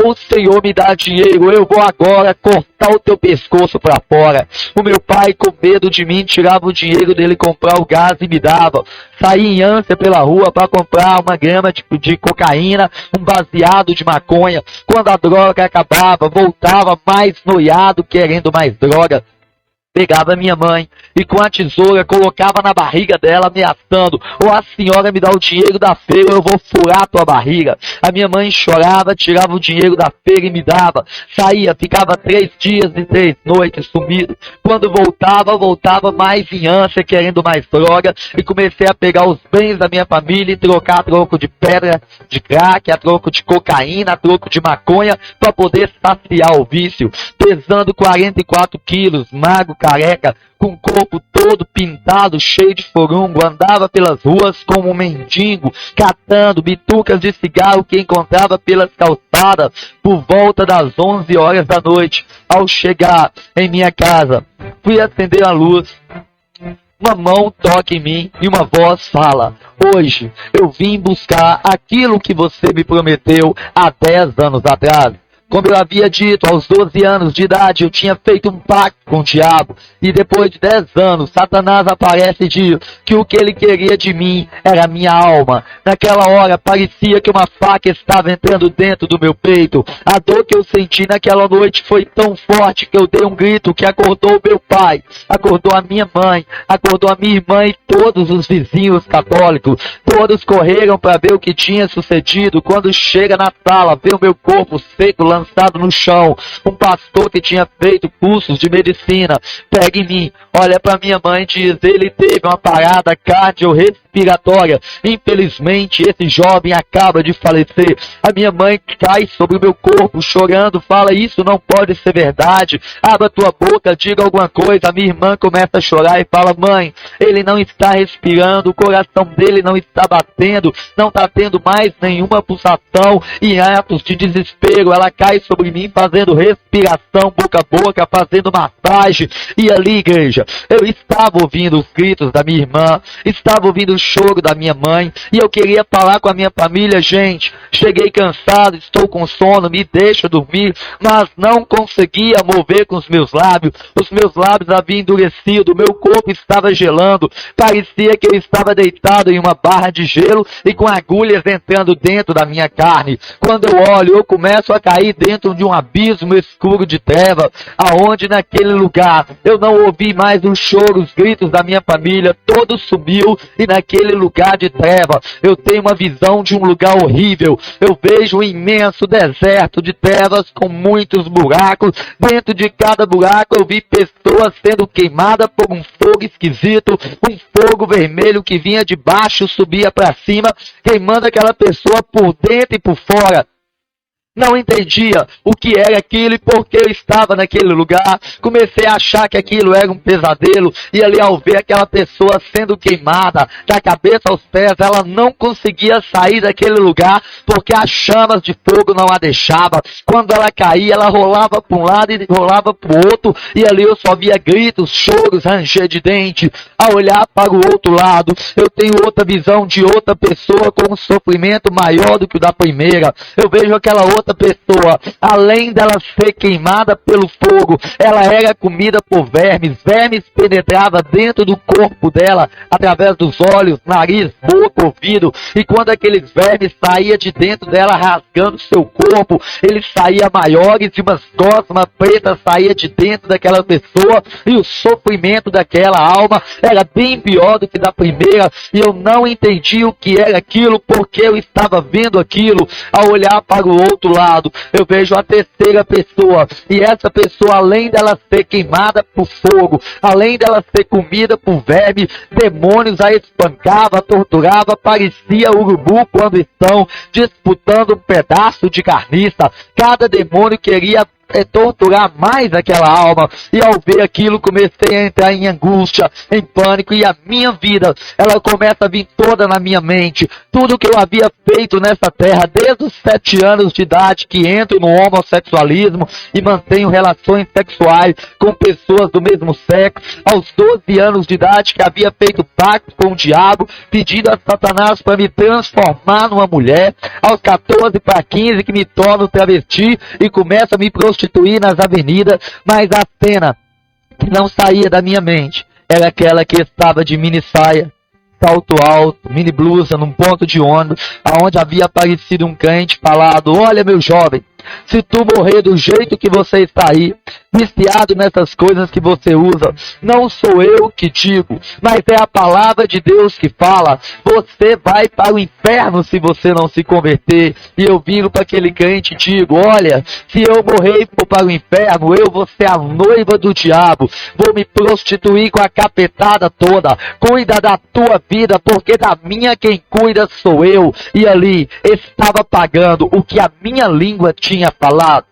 ou o Senhor me dá dinheiro, eu vou agora cortar o teu pescoço para fora. O meu pai, com medo de mim, tirava o dinheiro dele comprar o gás e me dava. Saí em ânsia pela rua para comprar 1 grama de cocaína, um baseado de maconha. Quando a droga acabava, voltava mais noiado, querendo mais droga. Pegava minha mãe e com a tesoura colocava na barriga dela, ameaçando: ou a senhora me dá o dinheiro da feira, eu vou furar tua barriga. A minha mãe chorava, tirava o dinheiro da feira e me dava. Saía, ficava 3 dias e 3 noites sumido. Quando voltava mais em ânsia, querendo mais droga. E comecei a pegar os bens da minha família e trocar a troco de pedra de crack, a troco de cocaína, a troco de maconha, para poder saciar o vício. Pesando 44 quilos, magro, careca, com o corpo todo pintado, cheio de furungo, andava pelas ruas como um mendigo, catando bitucas de cigarro que encontrava pelas calçadas, por volta das 11 horas da noite. Ao chegar em minha casa, fui acender a luz. Uma mão toca em mim e uma voz fala: hoje eu vim buscar aquilo que você me prometeu há 10 anos atrás. Como eu havia dito, aos 12 anos de idade eu tinha feito um pacto com o diabo. E depois de 10 anos, Satanás aparece e diz que o que ele queria de mim era a minha alma. Naquela hora parecia que uma faca estava entrando dentro do meu peito. A dor que eu senti naquela noite foi tão forte que eu dei um grito que acordou o meu pai, acordou a minha mãe, acordou a minha irmã e todos os vizinhos católicos. Todos correram para ver o que tinha sucedido. Quando chega na sala, vê o meu corpo seco, lançado no chão. Um pastor que tinha feito cursos de medicina pega em mim, olha para minha mãe e diz: ele teve uma parada cardiorrespiratória. Infelizmente esse jovem acaba de falecer. A minha mãe cai sobre o meu corpo chorando, fala: isso não pode ser verdade, abra tua boca, diga alguma coisa. A minha irmã começa a chorar e fala: mãe, ele não está respirando, o coração dele não está batendo, não está tendo mais nenhuma pulsação. E em atos de desespero ela cai sobre mim fazendo respiração boca a boca, fazendo massagem. E ali, igreja, eu estava ouvindo os gritos da minha irmã, estava ouvindo choro da minha mãe. E eu queria falar com a minha família: gente, cheguei cansado, estou com sono, me deixa dormir. Mas não conseguia mover com os meus lábios. Os meus lábios haviam endurecido, meu corpo estava gelando. Parecia que eu estava deitado em uma barra de gelo e com agulhas entrando dentro da minha carne. Quando eu olho, eu começo a cair dentro de um abismo escuro de treva, aonde naquele lugar eu não ouvi mais os choros, os gritos da minha família. Todo sumiu, e naquele lugar de treva eu tenho uma visão de um lugar horrível. Eu vejo um imenso deserto de trevas com muitos buracos. Dentro de cada buraco eu vi pessoas sendo queimadas por um fogo esquisito, um fogo vermelho que vinha de baixo, subia para cima, queimando aquela pessoa por dentro e por fora. Não entendia o que era aquilo e por que eu estava naquele lugar. Comecei a achar que aquilo era um pesadelo. E ali, ao ver aquela pessoa sendo queimada da cabeça aos pés, ela não conseguia sair daquele lugar porque as chamas de fogo não a deixavam. Quando ela caía, ela rolava para um lado e rolava para o outro. E ali eu só via gritos, choros, ranger de dente. Ao olhar para o outro lado, eu tenho outra visão de outra pessoa com um sofrimento maior do que o da primeira. Eu vejo aquela outra pessoa, além dela ser queimada pelo fogo, ela era comida por vermes. Vermes penetravam dentro do corpo dela, através dos olhos, nariz, boca, ouvido. E quando aqueles vermes saíam de dentro dela, rasgando seu corpo, eles saíam maiores e umas gosmas pretas saíam de dentro daquela pessoa. E o sofrimento daquela alma era bem pior do que da primeira. E eu não entendi o que era aquilo, porque eu estava vendo aquilo. Ao olhar para o outro lado, eu vejo a terceira pessoa, e essa pessoa, além dela ser queimada por fogo, além dela ser comida por verme, demônios a espancava, torturava, parecia urubu quando estão disputando um pedaço de carniça. Cada demônio queria torturar mais aquela alma, e ao ver aquilo comecei a entrar em angústia, em pânico, e a minha vida, ela começa a vir toda na minha mente. Tudo que eu havia feito nessa terra, desde os 7 anos de idade que entro no homossexualismo e mantenho relações sexuais com pessoas do mesmo sexo, aos 12 anos de idade que havia feito pacto com o diabo, pedindo a Satanás para me transformar numa mulher, aos 14 para 15 que me torno travesti e começo a me prostituir nas avenidas. Mas a cena que não saía da minha mente era aquela que estava de mini saia, salto alto, mini blusa, num ponto de ônibus, aonde havia aparecido um crente falado: olha, meu jovem, se tu morrer do jeito que você está aí, viciado nessas coisas que você usa, não sou eu que digo, mas é a palavra de Deus que fala, você vai para o inferno se você não se converter. E eu viro para aquele crente e digo: olha, se eu morrer e for para o inferno, eu vou ser a noiva do diabo, vou me prostituir com a capetada toda. Cuida da tua vida, porque da minha quem cuida sou eu. E ali estava pagando o que a minha língua tinha falado.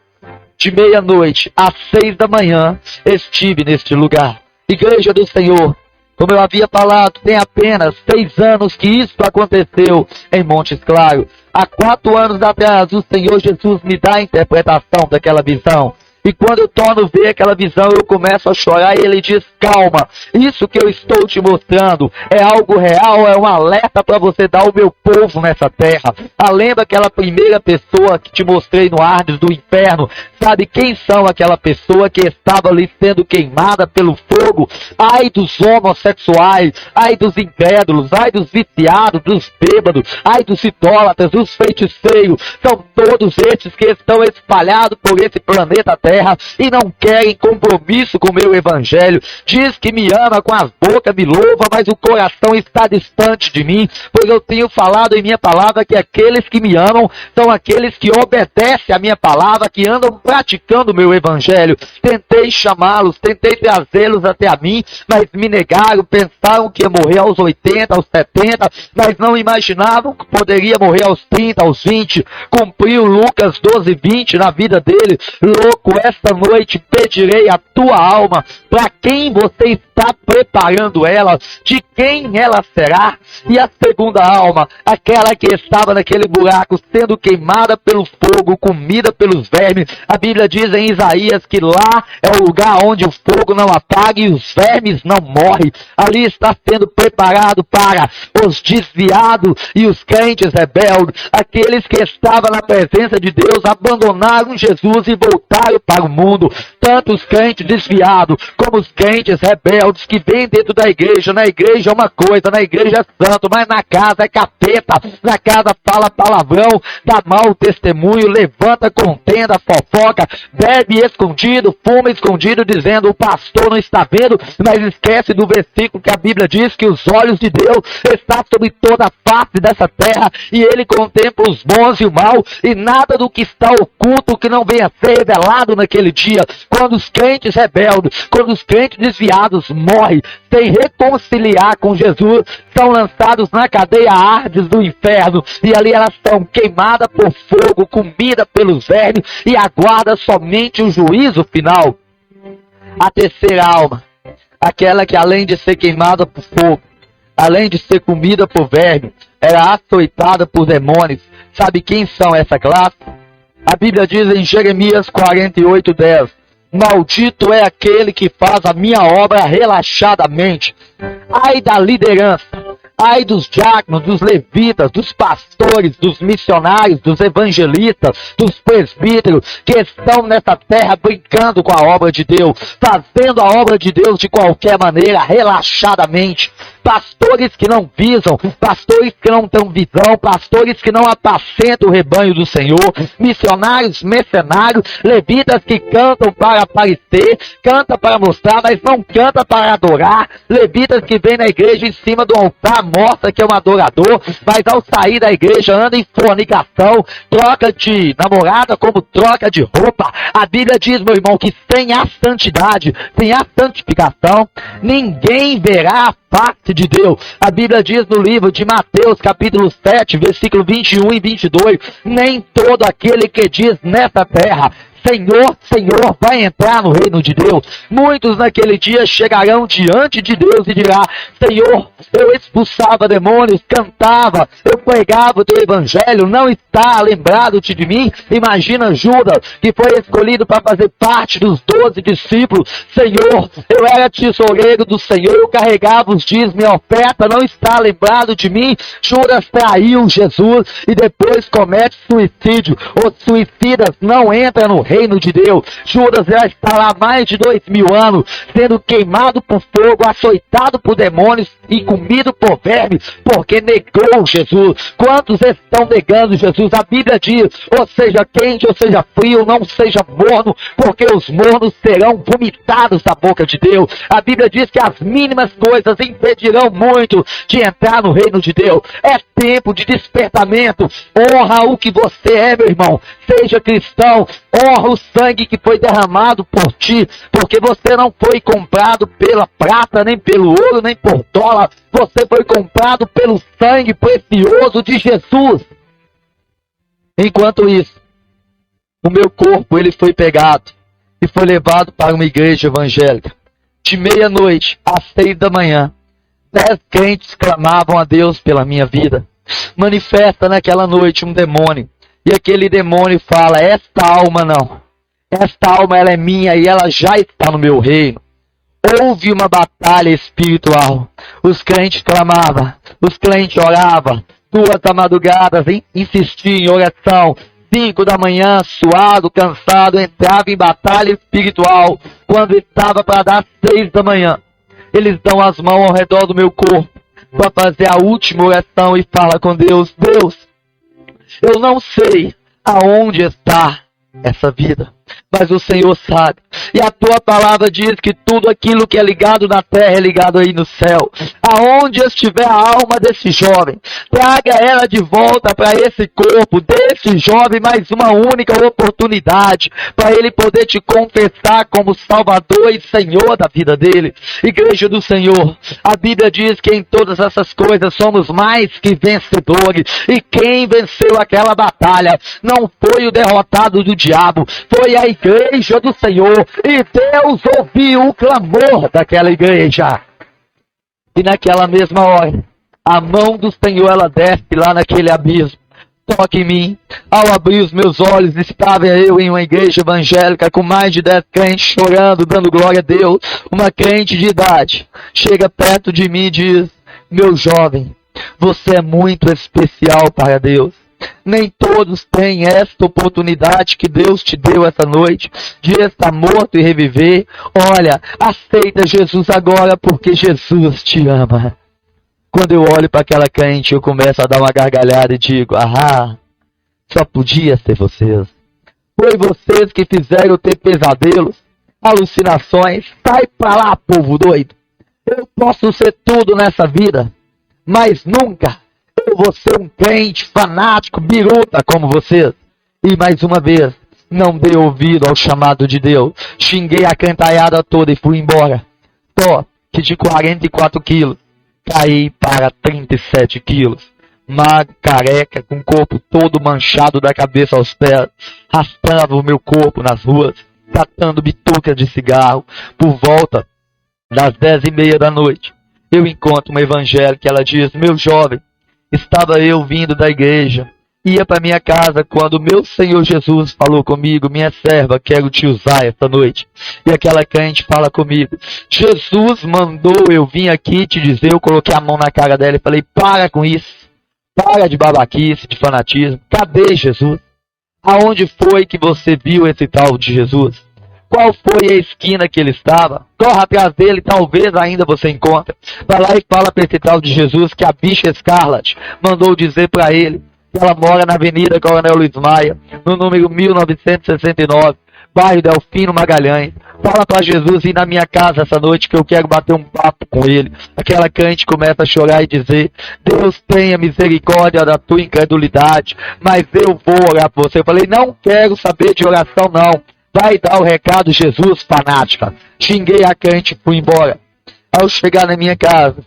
De meia-noite às 6 da manhã estive neste lugar. Igreja do Senhor, como eu havia falado, tem apenas 6 anos que isso aconteceu em Montes Claros. Há 4 anos atrás, o Senhor Jesus me dá a interpretação daquela visão. E quando eu torno a ver aquela visão, eu começo a chorar, e ele diz: calma, isso que eu estou te mostrando é algo real, é um alerta para você dar ao meu povo nessa terra. Lembra aquela primeira pessoa que te mostrei no Hades do inferno? Sabe quem são aquela pessoa que estava ali sendo queimada pelo fogo? Ai dos homossexuais, ai dos incrédulos, ai dos viciados, dos bêbados, ai dos idólatras, dos feiticeiros. São todos esses que estão espalhados por esse planeta Terra e não querem compromisso com o meu evangelho. Diz que me ama com as bocas, me louva, mas o coração está distante de mim, pois eu tenho falado em minha palavra que aqueles que me amam são aqueles que obedecem a minha palavra, que andam praticando o meu evangelho. Tentei chamá-los, tentei trazê-los até a mim, mas me negaram, pensaram que ia morrer aos 80, aos 70, mas não imaginavam que poderia morrer aos 30, aos 20. Cumpriu Lucas 12:20 na vida dele. Louco esta noite pedirei a tua alma. Para quem você está preparando ela? De quem ela será? E a segunda alma, aquela que estava naquele buraco, sendo queimada pelo fogo, comida pelos vermes. A Bíblia diz em Isaías que lá é o lugar onde o fogo não apaga e os vermes não morrem. Ali está sendo preparado para os desviados e os crentes rebeldes, aqueles que estavam na presença de Deus, abandonaram Jesus e voltaram para o mundo. Tanto os crentes desviados, como os crentes rebeldes que vêm dentro da igreja. Na igreja é uma coisa, na igreja é santo, mas na casa é capeta. Na casa fala palavrão, dá mau testemunho, levanta contenda, fofoca, bebe escondido, fuma escondido, dizendo: o pastor não está vendo, mas esquece do versículo que a Bíblia diz que os olhos de Deus estão sobre toda a face dessa terra, e ele contempla os bons e o mal, e nada do que está oculto que não venha a ser revelado naquele dia. Quando os crentes rebeldes, quando os crentes desviados morrem sem reconciliar com Jesus, são lançados na cadeia ardes do inferno, e ali elas são queimadas por fogo, comida pelos vermes, e aguarda somente o juízo final. A terceira alma, aquela que além de ser queimada por fogo, além de ser comida por verme, era açoitada por demônios. Sabe quem são essa classe? A Bíblia diz em Jeremias 48:10: maldito é aquele que faz a minha obra relaxadamente. Ai da liderança, ai dos diáconos, dos levitas, dos pastores, dos missionários, dos evangelistas, dos presbíteros, que estão nessa terra brincando com a obra de Deus, fazendo a obra de Deus de qualquer maneira, relaxadamente. Pastores que não visam, pastores que não têm visão, pastores que não apacentam o rebanho do Senhor, missionários, mercenários, levitas que cantam para aparecer, canta para mostrar, mas não canta para adorar, levitas que vêm na igreja em cima do altar, mostra que é um adorador, mas ao sair da igreja anda em fornicação, troca de namorada como troca de roupa. A Bíblia diz, meu irmão, que sem a santidade, sem a santificação, ninguém verá a face de Deus. A Bíblia diz no livro de Mateus, capítulo 7, versículo 21 e 22, nem todo aquele que diz nessa terra: Senhor, Senhor, vai entrar no reino de Deus. Muitos naquele dia chegarão diante de Deus e dirá: Senhor, eu expulsava demônios, cantava, eu pregava o teu evangelho, não está lembrado-te de mim? Imagina Judas, que foi escolhido para fazer parte dos 12 discípulos. Senhor, eu era tesoureiro do Senhor, eu carregava os dízimos e a oferta, não está lembrado de mim? Judas traiu Jesus e depois comete suicídio. Os suicidas não entram no reino de Deus. Judas já está lá há mais de 2000 anos, sendo queimado por fogo, açoitado por demônios e comido por vermes, porque negou Jesus. Quantos estão negando Jesus? A Bíblia diz: ou seja quente, ou seja frio, não seja morno, porque os mornos serão vomitados da boca de Deus. A Bíblia diz que as mínimas coisas impedirão muito de entrar no reino de Deus. É tempo de despertamento. Honra o que você é, meu irmão. Seja cristão, honra o sangue que foi derramado por ti, porque você não foi comprado pela prata, nem pelo ouro, nem por dólar. Você foi comprado pelo sangue precioso de Jesus. Enquanto isso, o meu corpo ele foi pegado e foi levado para uma igreja evangélica. De meia-noite às 6 da manhã, 10 crentes clamavam a Deus pela minha vida. Manifesta naquela noite um demônio. E aquele demônio fala: esta alma não. Esta alma ela é minha e ela já está no meu reino. Houve uma batalha espiritual. Os crentes clamavam, os crentes oravam. 2 da madrugada, insistiam em oração. 5 da manhã, suado, cansado, entrava em batalha espiritual. Quando estava para dar 6 da manhã, eles dão as mãos ao redor do meu corpo para fazer a última oração e fala com Deus: Deus, eu não sei aonde está essa vida, mas o Senhor sabe. E a tua palavra diz que tudo aquilo que é ligado na terra é ligado aí no céu. Aonde estiver a alma desse jovem, traga ela de volta para esse corpo desse jovem mais uma única oportunidade, para ele poder te confessar como Salvador e Senhor da vida dele. Igreja do Senhor, a Bíblia diz que em todas essas coisas somos mais que vencedores. E quem venceu aquela batalha não foi o derrotado do diabo, foi foi a igreja do Senhor, e Deus ouviu o clamor daquela igreja. E naquela mesma hora, a mão do Senhor, ela desce lá naquele abismo, toca em mim. Ao abrir os meus olhos, estava eu em uma igreja evangélica com mais de 10 crentes chorando, dando glória a Deus. Uma crente de idade chega perto de mim e diz: meu jovem, você é muito especial para Deus. Nem todos têm esta oportunidade que Deus te deu essa noite, de estar morto e reviver. Olha, aceita Jesus agora, porque Jesus te ama. Quando eu olho para aquela crente, eu começo a dar uma gargalhada e digo: ah, só podia ser vocês. Foi vocês que fizeram eu ter pesadelos, alucinações. Sai pra lá, povo doido. Eu posso ser tudo nessa vida, mas nunca eu vou ser um crente fanático, biruta como vocês. E mais uma vez, não dei ouvido ao chamado de Deus. Xinguei a cantaiada toda e fui embora. Só que de 44 quilos, caí para 37 quilos. Magro, careca, com o corpo todo manchado da cabeça aos pés. Arrastava o meu corpo nas ruas, catando bitucas de cigarro. Por volta das 10h30 da noite, eu encontro uma evangélica. Ela diz: meu jovem, estava eu vindo da igreja, ia para minha casa quando meu Senhor Jesus falou comigo: minha serva, quero te usar esta noite. E aquela crente fala comigo: Jesus mandou eu vir aqui te dizer. Eu coloquei a mão na cara dela e falei: para com isso, para de babaquice, de fanatismo. Cadê Jesus? Aonde foi que você viu esse tal de Jesus? Qual foi a esquina que ele estava? Corra atrás dele, talvez ainda você encontre. Vai lá e fala para esse tal de Jesus que a bicha Scarlett mandou dizer para ele que ela mora na Avenida Coronel Luiz Maia, no número 1969, bairro Delfino Magalhães. Fala para Jesus ir na minha casa essa noite, que eu quero bater um papo com ele. Aquela crente começa a chorar e dizer: Deus tenha misericórdia da tua incredulidade, mas eu vou orar por você. Eu falei: não quero saber de oração não. Vai dar o recado, Jesus, fanática. Xinguei a crente e fui embora. Ao chegar na minha casa,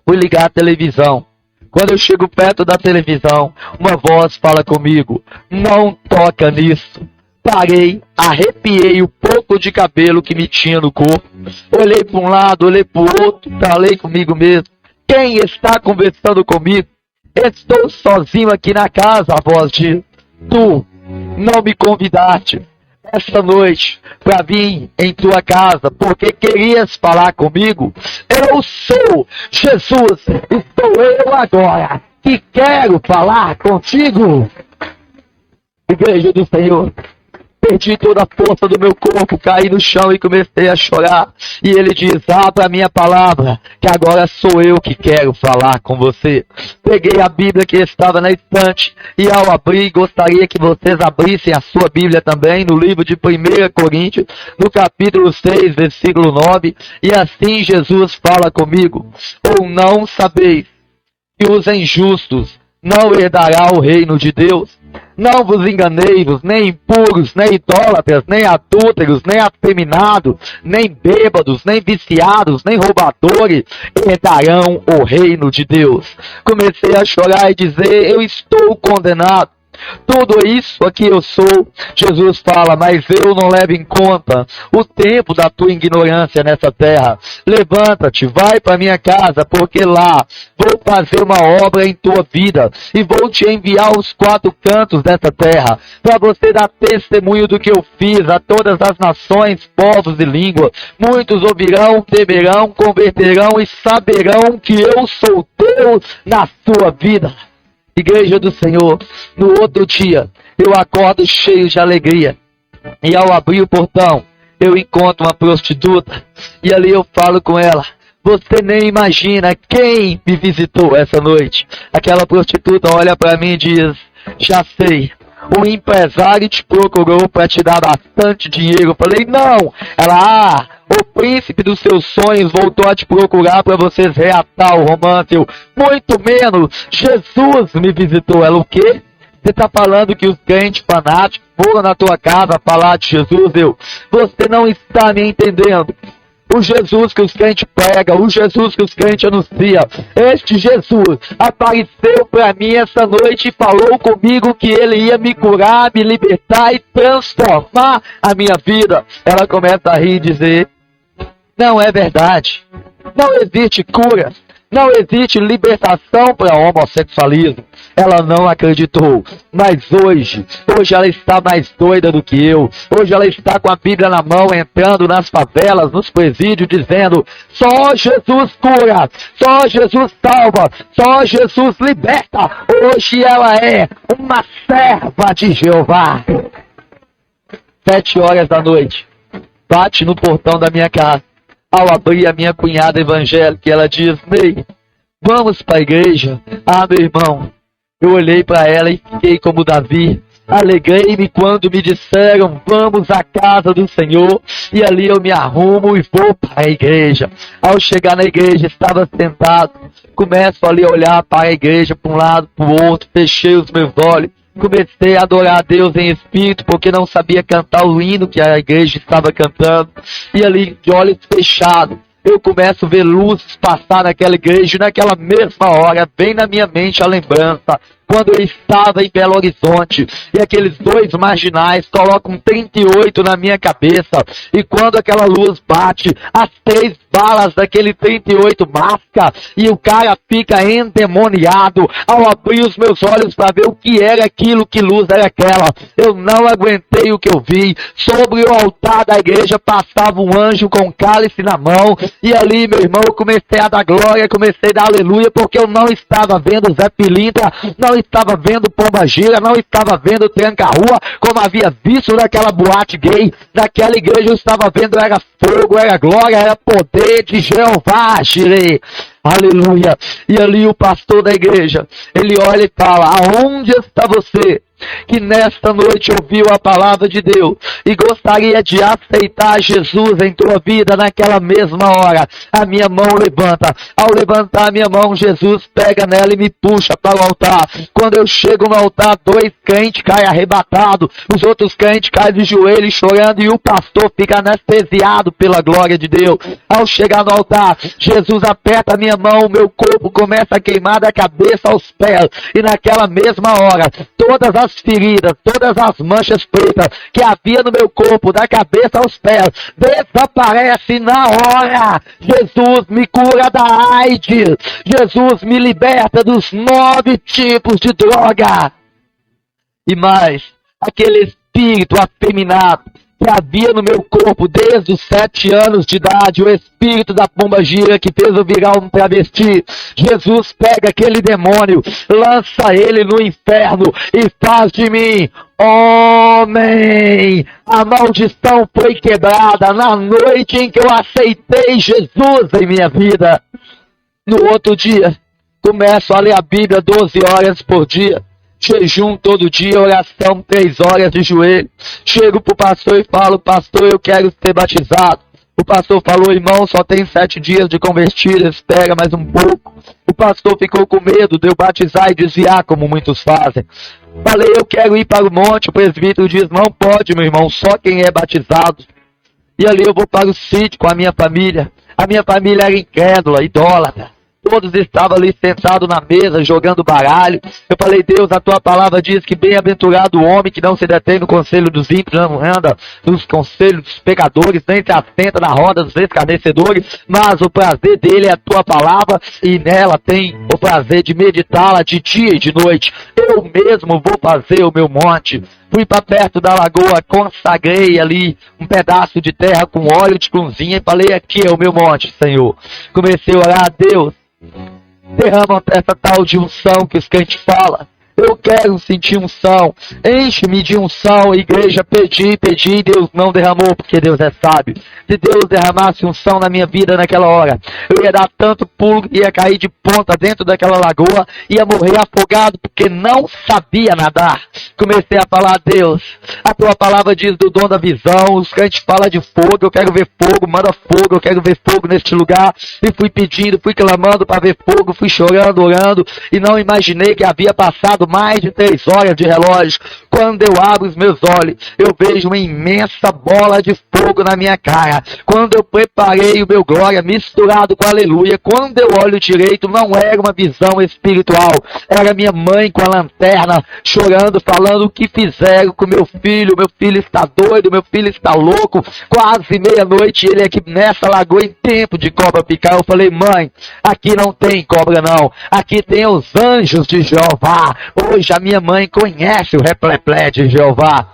fui ligar a televisão. Quando eu chego perto da televisão, uma voz fala comigo: não toca nisso. Parei, arrepiei o pouco de cabelo que me tinha no corpo. Olhei para um lado, olhei para o outro, falei comigo mesmo: quem está conversando comigo? Estou sozinho aqui na casa, a voz diz. Tu não me convidaste esta noite para vir em tua casa porque querias falar comigo. Eu sou Jesus, estou eu agora que quero falar contigo. Igreja do Senhor, perdi toda a força do meu corpo, caí no chão e comecei a chorar. E ele diz: abra a minha palavra, que agora sou eu que quero falar com você. Peguei a Bíblia que estava na estante e ao abrir, gostaria que vocês abrissem a sua Bíblia também no livro de 1 Coríntios, no capítulo 6, versículo 9. E assim Jesus fala comigo: ou não sabeis que os injustos não herdará o reino de Deus? Não vos enganeis, nem impuros, nem idólatras, nem adúlteros, nem afeminados, nem bêbados, nem viciados, nem roubadores herdarão o reino de Deus. Comecei a chorar e dizer: eu estou condenado. Tudo isso aqui eu sou. Jesus fala: mas eu não levo em conta o tempo da tua ignorância nessa terra. Levanta-te, vai para minha casa, porque lá vou fazer uma obra em tua vida e vou te enviar aos 4 cantos dessa terra, para você dar testemunho do que eu fiz a todas as nações, povos e línguas. Muitos ouvirão, temerão, converterão e saberão que eu sou Deus na sua vida. Igreja do Senhor, no outro dia, eu acordo cheio de alegria. E ao abrir o portão, eu encontro uma prostituta. E ali eu falo com ela: você nem imagina quem me visitou essa noite. Aquela prostituta olha para mim e diz: já sei. O empresário te procurou para te dar bastante dinheiro. Eu falei: não. Ela: o príncipe dos seus sonhos voltou a te procurar para vocês reatar o romance. Eu: muito menos. Jesus me visitou. Ela: o quê? Você está falando que os crentes fanáticos foram na tua casa falar de Jesus? Eu: você não está me entendendo. o Jesus que os crentes pregam, o Jesus que os crentes anunciam. Este Jesus apareceu para mim essa noite e falou comigo que ele ia me curar, me libertar e transformar a minha vida. Ela começa a rir e dizer: não é verdade, não existe cura, não existe libertação para homossexualismo. Ela não acreditou, mas hoje ela está mais doida do que eu. Hoje ela está com a Bíblia na mão, entrando nas favelas, nos presídios, dizendo: só Jesus cura, só Jesus salva, só Jesus liberta. Hoje ela é uma serva de Jeová. 7 horas da noite, bate no portão da minha casa. Ao abrir, a minha cunhada evangélica, ela diz: Ney, vamos para a igreja. Ah, meu irmão, eu olhei para ela e fiquei como Davi. Alegrei-me quando me disseram: vamos à casa do Senhor. E ali eu me arrumo e vou para a igreja. Ao chegar na igreja, estava sentado. Começo ali a olhar para a igreja, para um lado, para o outro. Fechei os meus olhos. Comecei a adorar a Deus em espírito, porque não sabia cantar o hino que a igreja estava cantando. E ali, de olhos fechados, eu começo a ver luzes passar naquela igreja. E naquela mesma hora, vem na minha mente a lembrança, quando eu estava em Belo Horizonte, e aqueles 2 marginais colocam 38 na minha cabeça, e quando aquela luz bate, as 3 balas daquele 38 masca, e o cara fica endemoniado. Ao abrir os meus olhos para ver o que era aquilo, que luz era aquela, eu não aguentei o que eu vi. Sobre o altar da igreja passava um anjo com um cálice na mão, e ali, meu irmão, eu comecei a dar glória, comecei a dar aleluia, porque eu não estava vendo Zé Pilintra, não estava vendo Pombagira, não estava vendo Tranca-Rua, como havia visto naquela boate gay. Naquela igreja eu estava vendo, era fogo, era glória, era poder de Jeová, Jireh. Aleluia. E ali o pastor da igreja, ele olha e fala: aonde está você que nesta noite ouviu a palavra de Deus e gostaria de aceitar Jesus em tua vida? Naquela mesma hora, a minha mão levanta. Ao levantar a minha mão, Jesus pega nela e me puxa para o altar. Quando eu chego no altar, 2 crentes caem arrebatados, os outros crentes caem de joelhos chorando, e o pastor fica anestesiado pela glória de Deus. Ao chegar no altar, Jesus aperta a minha mão, o meu corpo começa a queimar da cabeça aos pés, e naquela mesma hora, todas as feridas, todas as manchas pretas que havia no meu corpo, da cabeça aos pés, desaparece na hora. Jesus me cura da AIDS, Jesus me liberta dos 9 tipos de droga. E mais, aquele espírito afeminado que havia no meu corpo desde os 7 anos de idade, o espírito da pombagira que fez eu virar um travesti, Jesus pega aquele demônio, lança ele no inferno e faz de mim homem. A maldição foi quebrada na noite em que eu aceitei Jesus em minha vida. No outro dia, começo a ler a Bíblia 12 horas por dia. Jejum todo dia, oração 3 horas de joelho. Chego pro pastor e falo: pastor, eu quero ser batizado. O pastor falou: irmão, só tem 7 dias de convertido, espera mais um pouco. O pastor ficou com medo de eu batizar e desviar, como muitos fazem. Falei: eu quero ir para o monte. O presbítero diz: não pode, meu irmão, só quem é batizado. E ali eu vou para o sítio com a minha família. A minha família era incrédula, idólatra. Todos estavam ali sentados na mesa, jogando baralho. Eu falei: Deus, a tua palavra diz que bem-aventurado o homem que não se detém no conselho dos ímpios, não anda nos conselhos dos pecadores, nem se assenta na roda dos escarnecedores, mas o prazer dele é a tua palavra, e nela tem o prazer de meditá-la de dia e de noite. Eu mesmo vou fazer o meu monte. Fui para perto da lagoa, consagrei ali um pedaço de terra com óleo de cozinha e falei: aqui é o meu monte, Senhor. Comecei a orar: Deus, derrama essa tal de unção que os crentes falam. Eu quero sentir unção. Enche-me de unção, igreja. Pedi, Deus não derramou, porque Deus é sábio. Se Deus derramasse unção na minha vida naquela hora, eu ia dar tanto pulo, ia cair de ponta dentro daquela lagoa, ia morrer afogado, porque não sabia nadar. Comecei a falar: Deus, a tua palavra diz do dom da visão, os crentes falam de fogo, eu quero ver fogo, manda fogo, eu quero ver fogo neste lugar. E fui pedindo, fui clamando para ver fogo, fui chorando, orando, e não imaginei que havia passado passado mais de 3 horas de relógio. Quando eu abro os meus olhos, eu vejo uma imensa bola de fogo na minha cara. Quando eu preparei o meu glória misturado com aleluia, quando eu olho direito, não era uma visão espiritual, era minha mãe com a lanterna, chorando, falando o que fizeram com meu filho está doido, meu filho está louco, quase meia-noite, ele aqui nessa lagoa em tempo de cobra picar. Eu falei, mãe, aqui não tem cobra não, aqui tem os anjos de Jeová. Hoje a minha mãe conhece o repleplé de Jeová.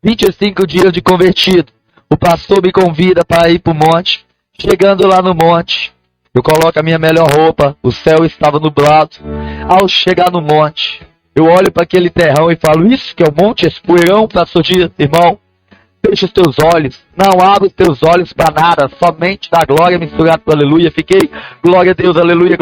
25 dias de convertido, o pastor me convida para ir para o monte. Chegando lá no monte, eu coloco a minha melhor roupa, o céu estava nublado. Ao chegar no monte, eu olho para aquele terrão e falo, isso que é o monte, esse poeirão, pastor Dias, irmão, fecha os teus olhos, não abra os teus olhos para nada, somente da glória misturado com aleluia. Fiquei, glória a Deus, aleluia,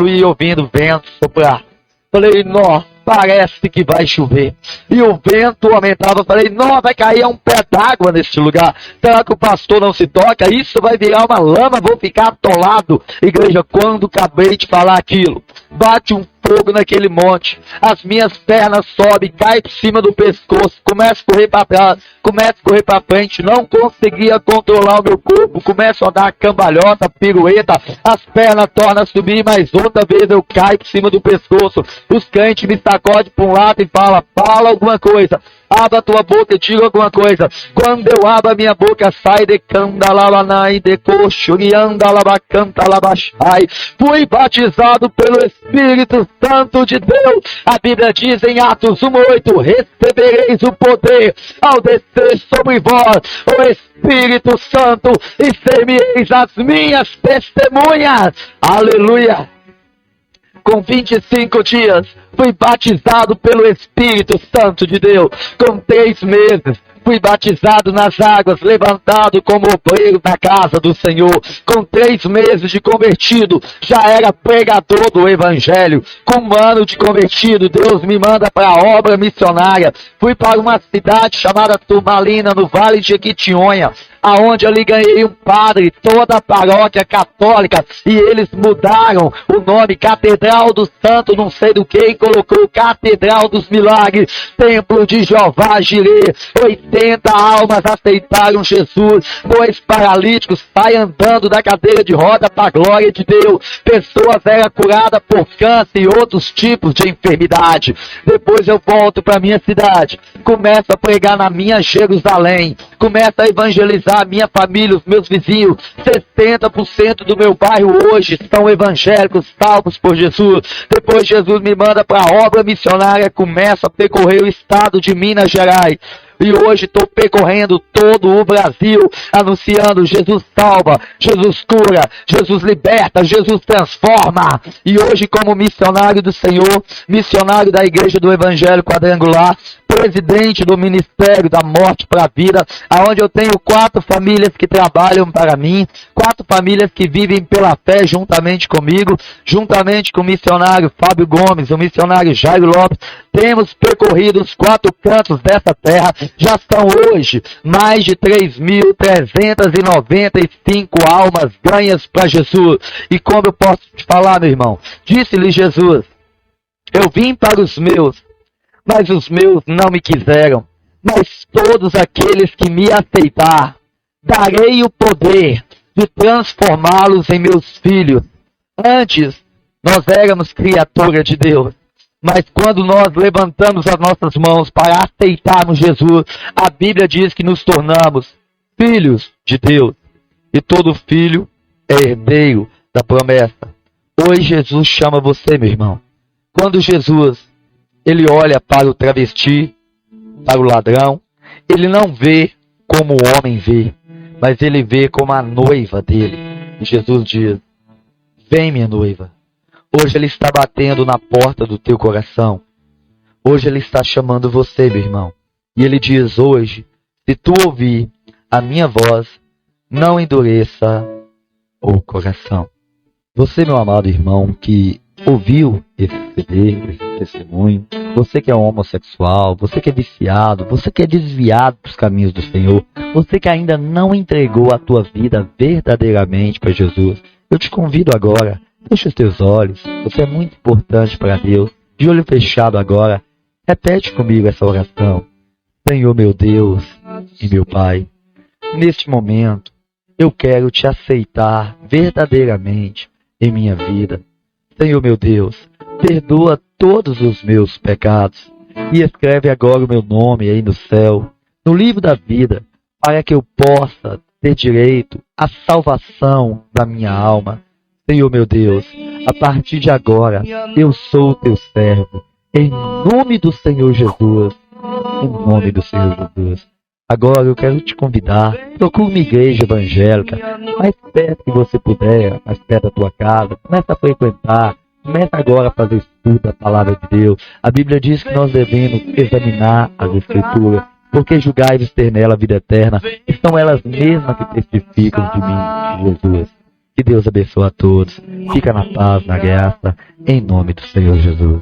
e ouvindo o vento soprar. Falei, nó, parece que vai chover. E o vento aumentava. Falei, não, vai cair um pé d'água neste lugar. Será que o pastor não se toca? Isso vai virar uma lama, vou ficar atolado. Igreja, quando acabei de falar aquilo, bate um fogo naquele monte. As minhas pernas sobem, cai por cima do pescoço. Começo a correr para trás, começo a correr para frente. Não conseguia controlar o meu corpo. Começo a dar cambalhota, pirueta. As pernas tornam a subir, mas outra vez eu caio por cima do pescoço. Os crentes me sacodem para um lado e falam, fala alguma coisa. Abra a tua boca e diga alguma coisa. Quando eu abro a minha boca, sai de candalalanai, de coxuriandalabacantalabaxai. Fui batizado pelo Espírito Santo de Deus. A Bíblia diz em Atos 1:8, recebereis o poder ao descer sobre vós o Espírito Santo e ser-me-eis as minhas testemunhas. Aleluia! Com 25 dias, fui batizado pelo Espírito Santo de Deus. Com 3 meses, fui batizado nas águas, levantado como obreiro na casa do Senhor. Com 3 meses de convertido, já era pregador do Evangelho. Com 1 ano de convertido, Deus me manda para a obra missionária. Fui para uma cidade chamada Turmalina, no Vale de Jequitinhonha, aonde ali ganhei um padre, toda a paróquia católica, e eles mudaram o nome Catedral do Santo, não sei do que, e colocou Catedral dos Milagres, Templo de Jeová Jirê. 80 almas aceitaram Jesus, 2 paralíticos saem andando da cadeira de roda para a glória de Deus, pessoas eram curadas por câncer e outros tipos de enfermidade. Depois eu volto para minha cidade, começo a pregar na minha Jerusalém, começo a evangelizar a minha família, os meus vizinhos. 60% do meu bairro hoje são evangélicos, salvos por Jesus. Depois Jesus me manda para a obra missionária, começo a percorrer o estado de Minas Gerais. E hoje estou percorrendo todo o Brasil, anunciando Jesus salva, Jesus cura, Jesus liberta, Jesus transforma. E hoje, como missionário do Senhor, missionário da Igreja do Evangelho Quadrangular, presidente do Ministério da Morte para a Vida, aonde eu tenho 4 famílias que trabalham para mim, 4 famílias que vivem pela fé juntamente comigo, juntamente com o missionário Fábio Gomes, o missionário Jairo Lopes. Temos percorrido os 4 cantos dessa terra. Já são hoje mais de 3.395 almas ganhas para Jesus. E como eu posso te falar, meu irmão? Disse-lhe Jesus, eu vim para os meus, mas os meus não me quiseram. Mas todos aqueles que me aceitar, darei o poder de transformá-los em meus filhos. Antes, nós éramos criatura de Deus. Mas quando nós levantamos as nossas mãos para aceitarmos Jesus, a Bíblia diz que nos tornamos filhos de Deus. E todo filho é herdeiro da promessa. Hoje Jesus chama você, meu irmão. Quando Jesus, ele olha para o travesti, para o ladrão, ele não vê como o homem vê, mas ele vê como a noiva dele. E Jesus diz, vem minha noiva. Hoje ele está batendo na porta do teu coração. Hoje ele está chamando você, meu irmão. E ele diz hoje, se tu ouvir a minha voz, não endureça o coração. Você, meu amado irmão, que ouviu esse CD, esse testemunho, você que é homossexual, você que é viciado, você que é desviado dos caminhos do Senhor, você que ainda não entregou a tua vida verdadeiramente para Jesus, eu te convido agora, feche os teus olhos, você é muito importante para Deus. de olho fechado agora, repete comigo essa oração. Senhor meu Deus e meu Pai, neste momento eu quero te aceitar verdadeiramente em minha vida. Senhor meu Deus, perdoa todos os meus pecados e escreve agora o meu nome aí no céu, no livro da vida, para que eu possa ter direito à salvação da minha alma. Senhor meu Deus, a partir de agora eu sou o teu servo, em nome do Senhor Jesus, em nome do Senhor Jesus. Agora eu quero te convidar, procure uma igreja evangélica, mais perto que você puder, mais perto da tua casa, começa a frequentar, começa agora a fazer estudo da palavra de Deus. A Bíblia diz que nós devemos examinar as Escrituras, porque julgai-vos ter nela a vida eterna, e são elas mesmas que testificam de mim, de Jesus. Que Deus abençoe a todos. Fica na paz, na graça, em nome do Senhor Jesus.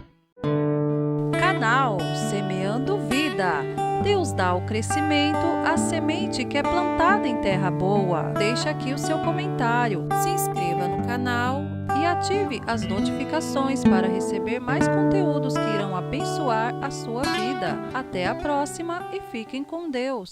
Canal Semeando Vida. Deus dá o crescimento à semente que é plantada em terra boa. Deixa aqui o seu comentário, se inscreva no canal e ative as notificações para receber mais conteúdos que irão abençoar a sua vida. Até a próxima e fiquem com Deus.